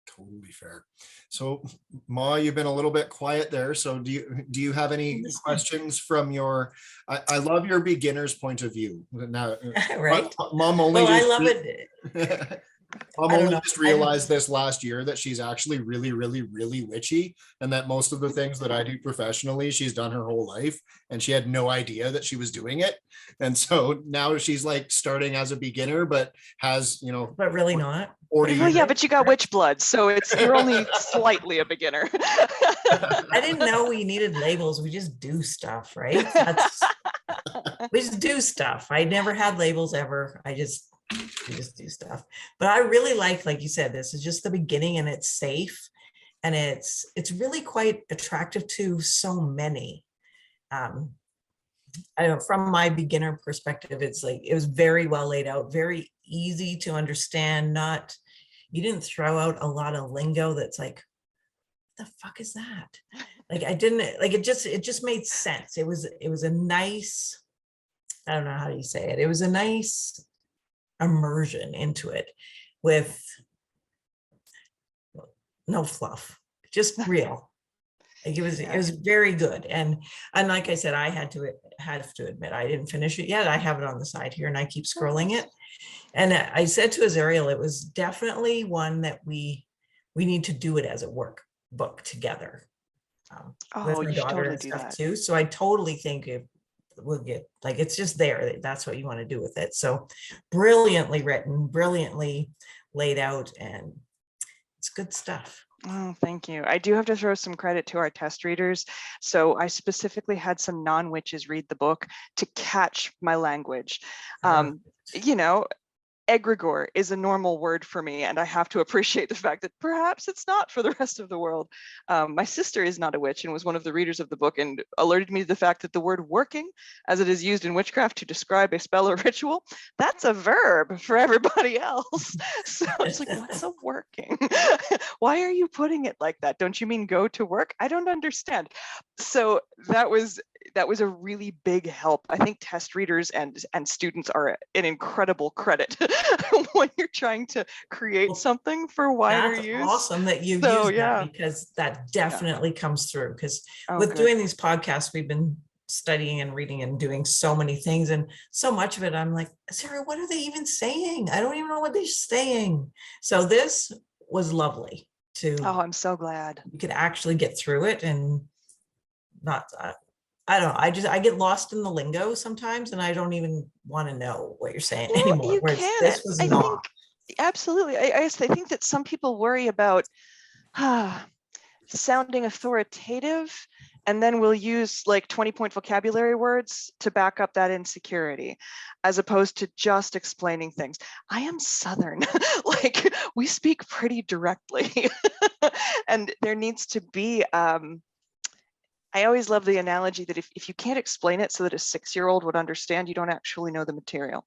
Speaker 1: Totally fair. So, Ma, you've been a little bit quiet there. So do you have any questions from your, I love your beginner's point of view. Now,
Speaker 4: right?
Speaker 1: Mom only
Speaker 4: well, I love it.
Speaker 1: Mom only just realized this last year that she's actually really, really, really witchy, and that most of the things that I do professionally, she's done her whole life, and she had no idea that she was doing it. And so now she's like starting as a beginner, but has,
Speaker 4: but really not.
Speaker 1: 40
Speaker 2: well, yeah, but you got witch blood, so you're only slightly a beginner.
Speaker 4: I didn't know we needed labels. We just do stuff, right? We just do stuff. I never had labels ever. We just do stuff. But I really like you said, this is just the beginning, and it's safe, and it's really quite attractive to so many. I know from my beginner perspective, it's like, it was very well laid out, very easy to understand. You didn't throw out a lot of lingo that's like, what the fuck is that? Like, I didn't like it. Just made sense. It was a nice, I don't know how you say it. It was a nice immersion into it with no fluff, just real. Like, it was very good. And like I said, I have to admit, I didn't finish it yet. I have it on the side here, and I keep scrolling it. And I said to Azariel, it was definitely one that we need to do it as a workbook together. With my daughter and stuff too. So I totally think we'll get, like, it's just there. That's what you want to do with it. So brilliantly written, brilliantly laid out, and it's good stuff.
Speaker 2: Oh, thank you. I do have to throw some credit to our test readers. So I specifically had some non-witches read the book to catch my language. Egregore is a normal word for me, and I have to appreciate the fact that perhaps it's not for the rest of the world. My sister is not a witch and was one of the readers of the book, and alerted me to the fact that the word working, as it is used in witchcraft to describe a spell or ritual, that's a verb for everybody else. So it's like, what's a working? Why are you putting it like that? Don't you mean go to work? I don't understand. So that was a really big help. I think test readers and students are an incredible credit when you're trying to create something for wider use.
Speaker 4: That's awesome that you use that, because that definitely comes through. Because with doing these podcasts, we've been studying and reading and doing so many things, and so much of it, I'm like, Sarah, what are they even saying? I don't even know what they're saying. So this was lovely to.
Speaker 2: Oh, I'm so glad.
Speaker 4: You could actually get through it and not. I don't know. I get lost in the lingo sometimes, and I don't even want to know what you're saying anymore.
Speaker 2: You can.
Speaker 4: This was not.
Speaker 2: Absolutely. I think that some people worry about sounding authoritative, and then we'll use like 20-point vocabulary words to back up that insecurity, as opposed to just explaining things. I am Southern. Like, we speak pretty directly. And there needs to be I always love the analogy that if you can't explain it so that a 6-year-old would understand, you don't actually know the material.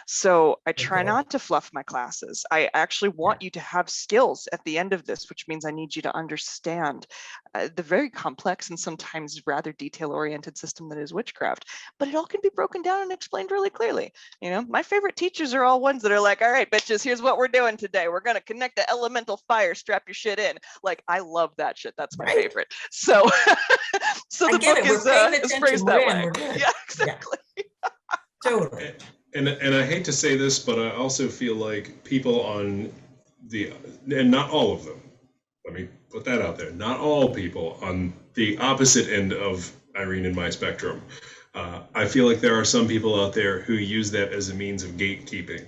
Speaker 2: So I try
Speaker 4: Okay.
Speaker 2: not to fluff my classes. I actually want you to have skills at the end of this, which means I need you to understand the very complex and sometimes rather detail-oriented system that is witchcraft. But it all can be broken down and explained really clearly. You know, my favorite teachers are all ones that are like, all right, bitches, here's what we're doing today. We're going to connect the elemental fire, strap your shit in. Like, I love that shit. That's my favorite. So, so
Speaker 4: I
Speaker 2: the
Speaker 4: get
Speaker 2: book
Speaker 4: it. We're paying
Speaker 2: is
Speaker 4: attention.
Speaker 2: phrased
Speaker 4: We're
Speaker 2: that
Speaker 4: in.
Speaker 2: way.
Speaker 4: We're good.
Speaker 2: Yeah, exactly.
Speaker 4: Totally.
Speaker 3: And I hate to say this, but I also feel like people on the, and not all of them, let me put that out there, not all people on the opposite end of Irene and my spectrum. I feel like there are some people out there who use that as a means of gatekeeping,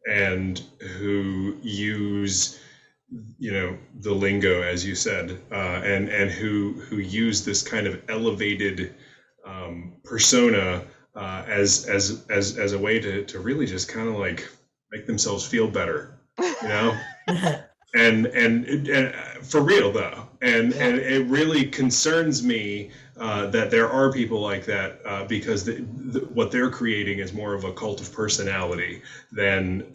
Speaker 3: and who use, you know, the lingo, as you said, and who use this kind of elevated persona as a way to really just kind of like make themselves feel better, you know. And for real though, and it really concerns me that there are people like that, because what they're creating is more of a cult of personality than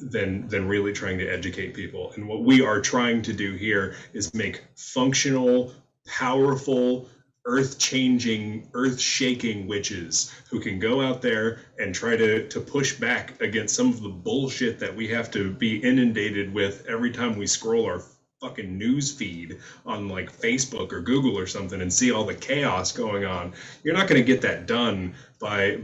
Speaker 3: really trying to educate people. And what we are trying to do here is make functional, powerful, earth-changing, earth-shaking witches who can go out there and try to push back against some of the bullshit that we have to be inundated with every time we scroll our fucking news feed on like Facebook or Google or something and see all the chaos going on. You're not going to get that done by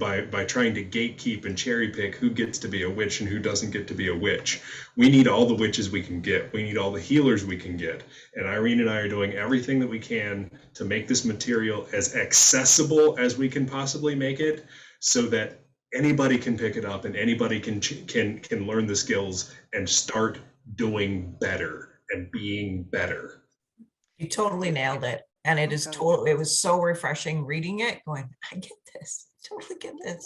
Speaker 3: trying to gatekeep and cherry pick who gets to be a witch and who doesn't get to be a witch. We need all the witches we can get. We need all the healers we can get. And Irene and I are doing everything that we can to make this material as accessible as we can possibly make it, so that anybody can pick it up and anybody can learn the skills and start doing better and being better.
Speaker 4: You totally nailed it. And it is totally, it was so refreshing reading it, going, I get this, totally get this.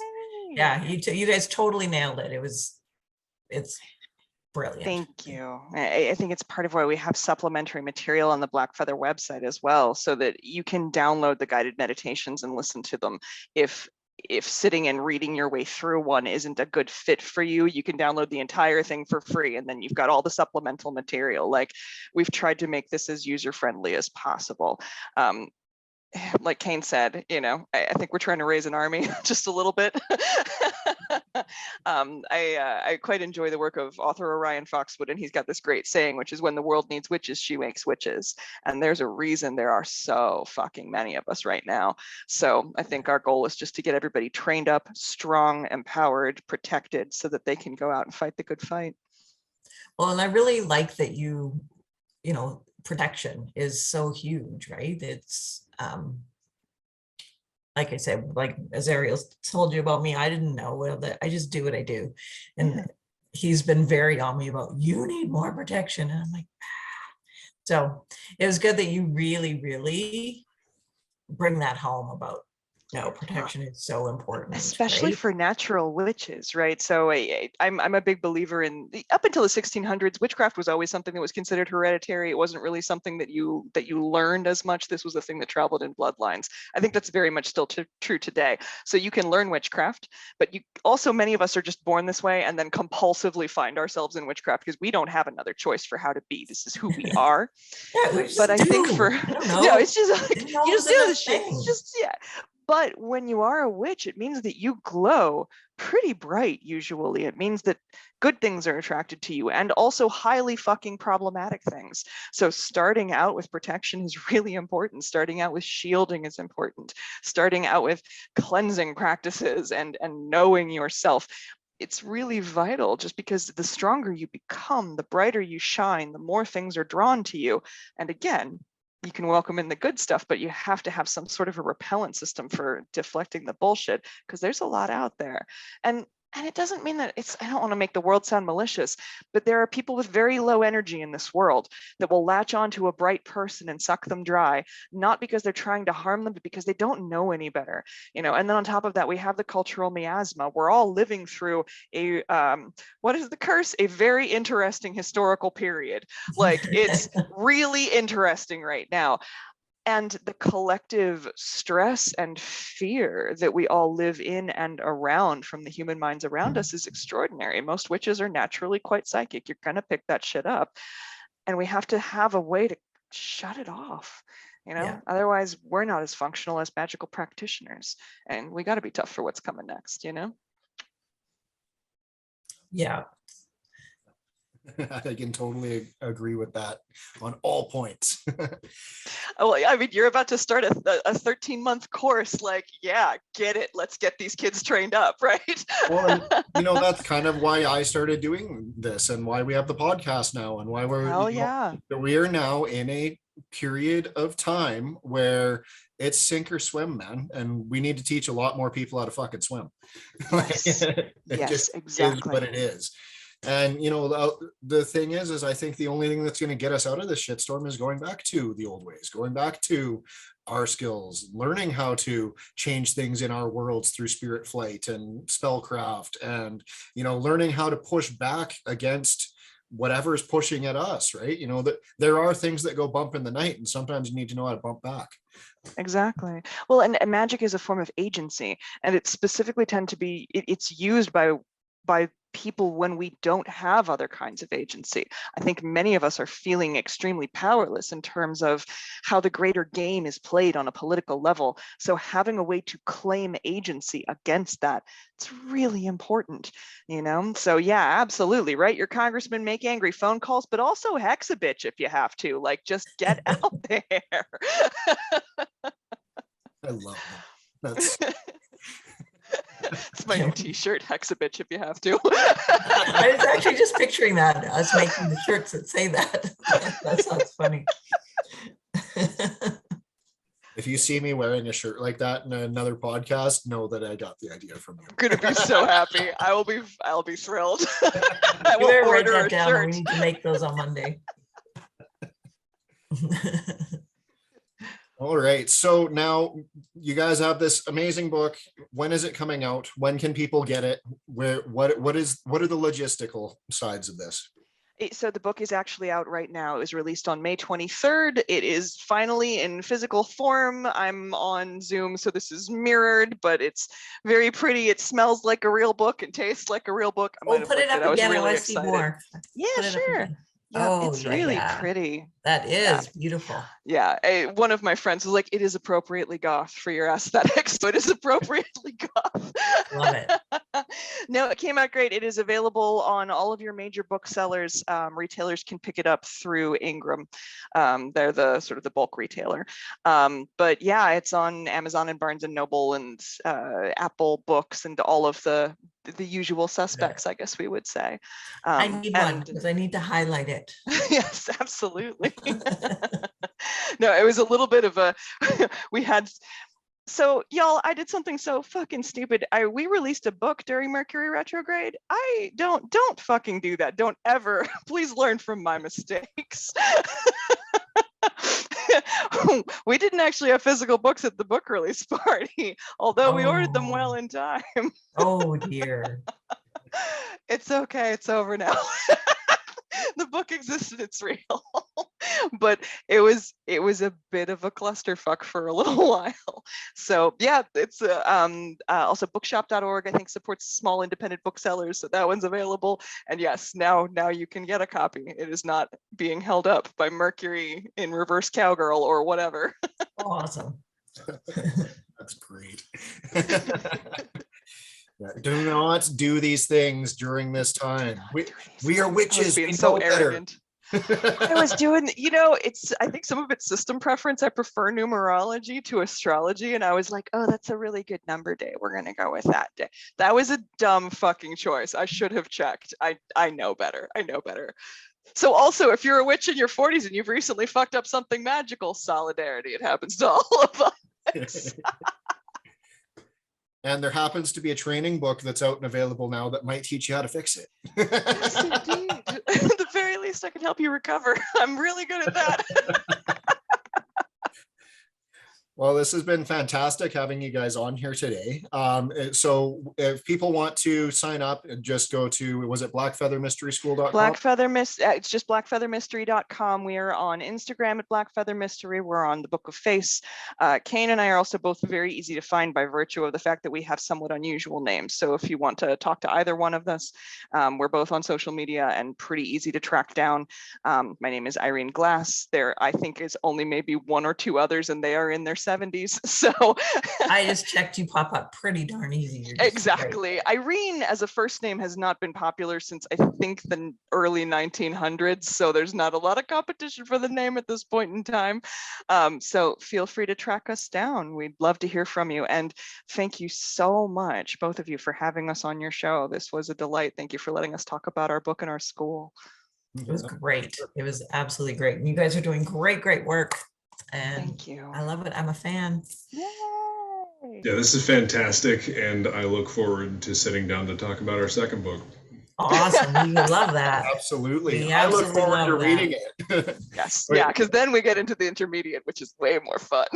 Speaker 4: Yeah, you guys totally nailed it. It's brilliant.
Speaker 2: Thank you. I think it's part of why we have supplementary material on the Blackfeather website as well, so that you can download the guided meditations and listen to them. If sitting and reading your way through one isn't a good fit for you, you can download the entire thing for free, and then you've got all the supplemental material. Like, we've tried to make this as user-friendly as possible. Like Caine said, you know, I think we're trying to raise an army just a little bit. I quite enjoy the work of author Orion Foxwood, and he's got this great saying, which is, when the world needs witches, she makes witches. And there's a reason there are so fucking many of us right now. So I think our goal is just to get everybody trained up, strong, empowered, protected, so that they can go out and fight the good fight.
Speaker 4: Well, and I really like that you know, protection is so huge, right? It's like I said, like as Ariel told you about me, I didn't know that. I just do what I do. And he's been very on me about, you need more protection. And I'm like, so it was good that you really, really bring that home about, no, protection is so important,
Speaker 2: especially
Speaker 4: right?
Speaker 2: for natural witches, right? So I'm a big believer in up until the 1600s, witchcraft was always something that was considered hereditary. It wasn't really something that you learned as much. This was a thing that traveled in bloodlines. I think that's very much still true today. So you can learn witchcraft, but you also, many of us are just born this way and then compulsively find ourselves in witchcraft because we don't have another choice for how to be. This is who we are.
Speaker 4: But
Speaker 2: I think for it's just like, you just do this shit. It's just, yeah. But when you are a witch, it means that you glow pretty bright, usually. It means that good things are attracted to you, and also highly fucking problematic things. So starting out with protection is really important. Starting out with shielding is important. Starting out with cleansing practices and knowing yourself. It's really vital, just because the stronger you become, the brighter you shine, the more things are drawn to you. And again, you can welcome in the good stuff, but you have to have some sort of a repellent system for deflecting the bullshit, because there's a lot out there. And it doesn't mean that I don't want to make the world sound malicious, but there are people with very low energy in this world that will latch onto a bright person and suck them dry, not because they're trying to harm them, but because they don't know any better, you know. And then on top of that, we have the cultural miasma. We're all living through a, what is the curse? A very interesting historical period. Like, it's really interesting right now. And the collective stress and fear that we all live in and around from the human minds around us is extraordinary. Most witches are naturally quite psychic. You're going to pick that shit up. And we have to have a way to shut it off. Otherwise we're not as functional as magical practitioners, and we got to be tough for what's coming next.
Speaker 4: Yeah.
Speaker 1: I can totally agree with that on all points.
Speaker 2: Well, I mean, you're about to start a 13-month course. Like, yeah, get it. Let's get these kids trained up, right?
Speaker 1: Well, that's kind of why I started doing this, and why we have the podcast now, and why we are now in a period of time where it's sink or swim, man, and we need to teach a lot more people how to fucking swim.
Speaker 2: Yes, exactly.
Speaker 1: Is what it is. And the thing is I think the only thing that's going to get us out of this shitstorm is going back to the old ways, going back to our skills, learning how to change things in our worlds through spirit flight and spellcraft, and learning how to push back against whatever's pushing at us, right? That there are things that go bump in the night, and sometimes you need to know how to bump back.
Speaker 2: Exactly. Well, and magic is a form of agency, and it specifically it's used by people when we don't have other kinds of agency. I think many of us are feeling extremely powerless in terms of how the greater game is played on a political level. So having a way to claim agency against that, it's really important, So yeah, absolutely, right? Your congressman, make angry phone calls, but also hex a bitch if you have to. Like, just get out there.
Speaker 1: I love that. That's
Speaker 2: it's my new t-shirt, hex a bitch if you have to.
Speaker 4: I was actually just picturing that, us making the shirts that say that. That sounds funny.
Speaker 1: If you see me wearing a shirt like that in another podcast, know that I got the idea from you.
Speaker 2: I'm gonna be so happy. I'll be thrilled.
Speaker 4: I will order a shirt. We need to make those on Monday.
Speaker 1: All right. So now you guys have this amazing book. When is it coming out? When can people get it? What are the logistical sides of this?
Speaker 2: So the book is actually out right now. It was released on May 23rd. It is finally in physical form. I'm on Zoom, so this is mirrored, but it's very pretty. It smells like a real book and tastes like a real book.
Speaker 4: Put it up again. I want to see more.
Speaker 2: Yeah, sure. Yeah, it's really pretty.
Speaker 4: That is beautiful.
Speaker 2: Yeah, one of my friends was like, it is appropriately goth for your aesthetics. So it is appropriately goth.
Speaker 4: Love it.
Speaker 2: No, it came out great. It is available on all of your major booksellers. Retailers can pick it up through Ingram. They're the sort of the bulk retailer. But yeah, it's on Amazon and Barnes and Noble and Apple Books and all of the usual suspects, I guess we would say.
Speaker 4: I need one because I need to highlight it.
Speaker 2: Yes, absolutely. No, it was a little bit of so y'all, I did something so fucking stupid. We released a book during Mercury retrograde. I don't fucking do that. Don't ever. Please learn from my mistakes. We didn't actually have physical books at the book release party, although we ordered them well in time.
Speaker 4: Oh dear.
Speaker 2: It's okay. It's over now. The book existed. It's real. But it was a bit of a clusterfuck for a little while. So yeah, it's also bookshop.org, I think, supports small independent booksellers, so that one's available. And yes, now you can get a copy. It is not being held up by Mercury in reverse cowgirl or whatever.
Speaker 4: Awesome.
Speaker 1: That's great. Do not do these things during this time. We are witches.
Speaker 2: Being so arrogant. I was doing, I think some of it's system preference. I prefer numerology to astrology. And I was like, oh, that's a really good number day. We're going to go with that day. That was a dumb fucking choice. I should have checked. I know better. So also, if you're a witch in your 40s and you've recently fucked up something magical, solidarity. It happens to all of us.
Speaker 1: And there happens to be a training book that's out and available now that might teach you how to fix it.
Speaker 2: Yes, indeed. At the very least, I can help you recover. I'm really good at that.
Speaker 1: Well, this has been fantastic having you guys on here today. So if people want to sign up, just go to, was it blackfeathermysteryschool.com?
Speaker 2: It's just blackfeathermystery.com. We are on Instagram at Blackfeather Mystery. We're on the Book of Face. Caine and I are also both very easy to find by virtue of the fact that we have somewhat unusual names. So if you want to talk to either one of us, we're both on social media and pretty easy to track down. My name is Irene Glasse. There, I think, is only maybe one or two others, and they are in their 70s. So
Speaker 4: I just checked, you pop up pretty darn easy.
Speaker 2: exactly. Right. Irene as a first name has not been popular since I think the early 1900s. So there's not a lot of competition for the name at this point in time. So feel free to track us down. We'd love to hear from you. And thank you so much, both of you, for having us on your show. This was a delight. Thank you for letting us talk about our book and our school.
Speaker 4: It was great. It was absolutely great. And you guys are doing great work. And
Speaker 2: thank you.
Speaker 4: I love it. I'm a fan.
Speaker 2: Yay!
Speaker 3: Yeah, this is fantastic, and I look forward to sitting down to talk about our second book.
Speaker 4: Awesome. We would love that.
Speaker 1: Absolutely. I look forward to reading it.
Speaker 2: Yes. Yeah, because then we get into the intermediate, which is way more fun.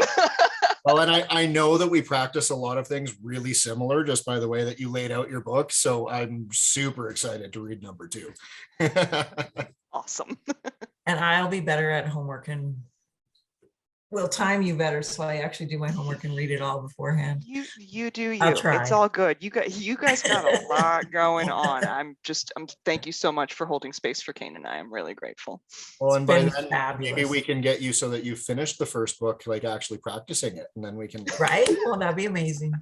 Speaker 1: Well, and I know that we practice a lot of things really similar just by the way that you laid out your book. So I'm super excited to read number 2.
Speaker 2: Awesome.
Speaker 4: And I'll be better at homework and will time you better, so I actually do my homework and read it all beforehand.
Speaker 2: You do you.
Speaker 4: I'll try.
Speaker 2: It's all good. You guys got a lot going on. I'm thank you so much for holding space for Caine and I. I'm really grateful.
Speaker 1: Well, and by then
Speaker 4: fabulous.
Speaker 1: maybe we can get you so that you finished the first book, like actually practicing it, and then we can.
Speaker 4: Right? Well, that'd be amazing.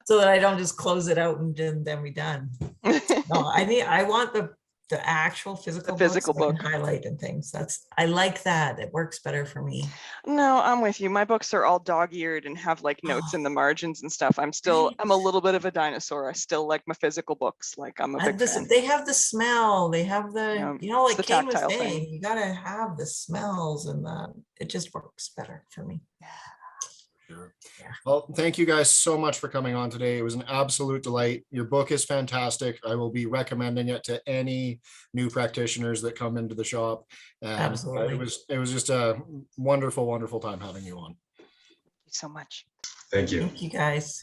Speaker 4: So that I don't just close it out and then we're done. No, I want the actual physical book, highlight and things. I like that. It works better for me.
Speaker 2: No, I'm with you. My books are all dog-eared and have like notes in the margins and stuff. I'm a little bit of a dinosaur. I still like my physical books. Like I'm a big fan.
Speaker 4: They have the smell. They have the, like Caine was saying,
Speaker 2: thing.
Speaker 4: You gotta have the smells and it just works better for me.
Speaker 1: Sure. Yeah. Well, thank you guys so much for coming on today. It was an absolute delight. Your book is fantastic. I will be recommending it to any new practitioners that come into the shop. And
Speaker 4: absolutely.
Speaker 1: It was just a wonderful time having you on.
Speaker 2: Thank you so much.
Speaker 3: Thank you.
Speaker 4: Thank you guys.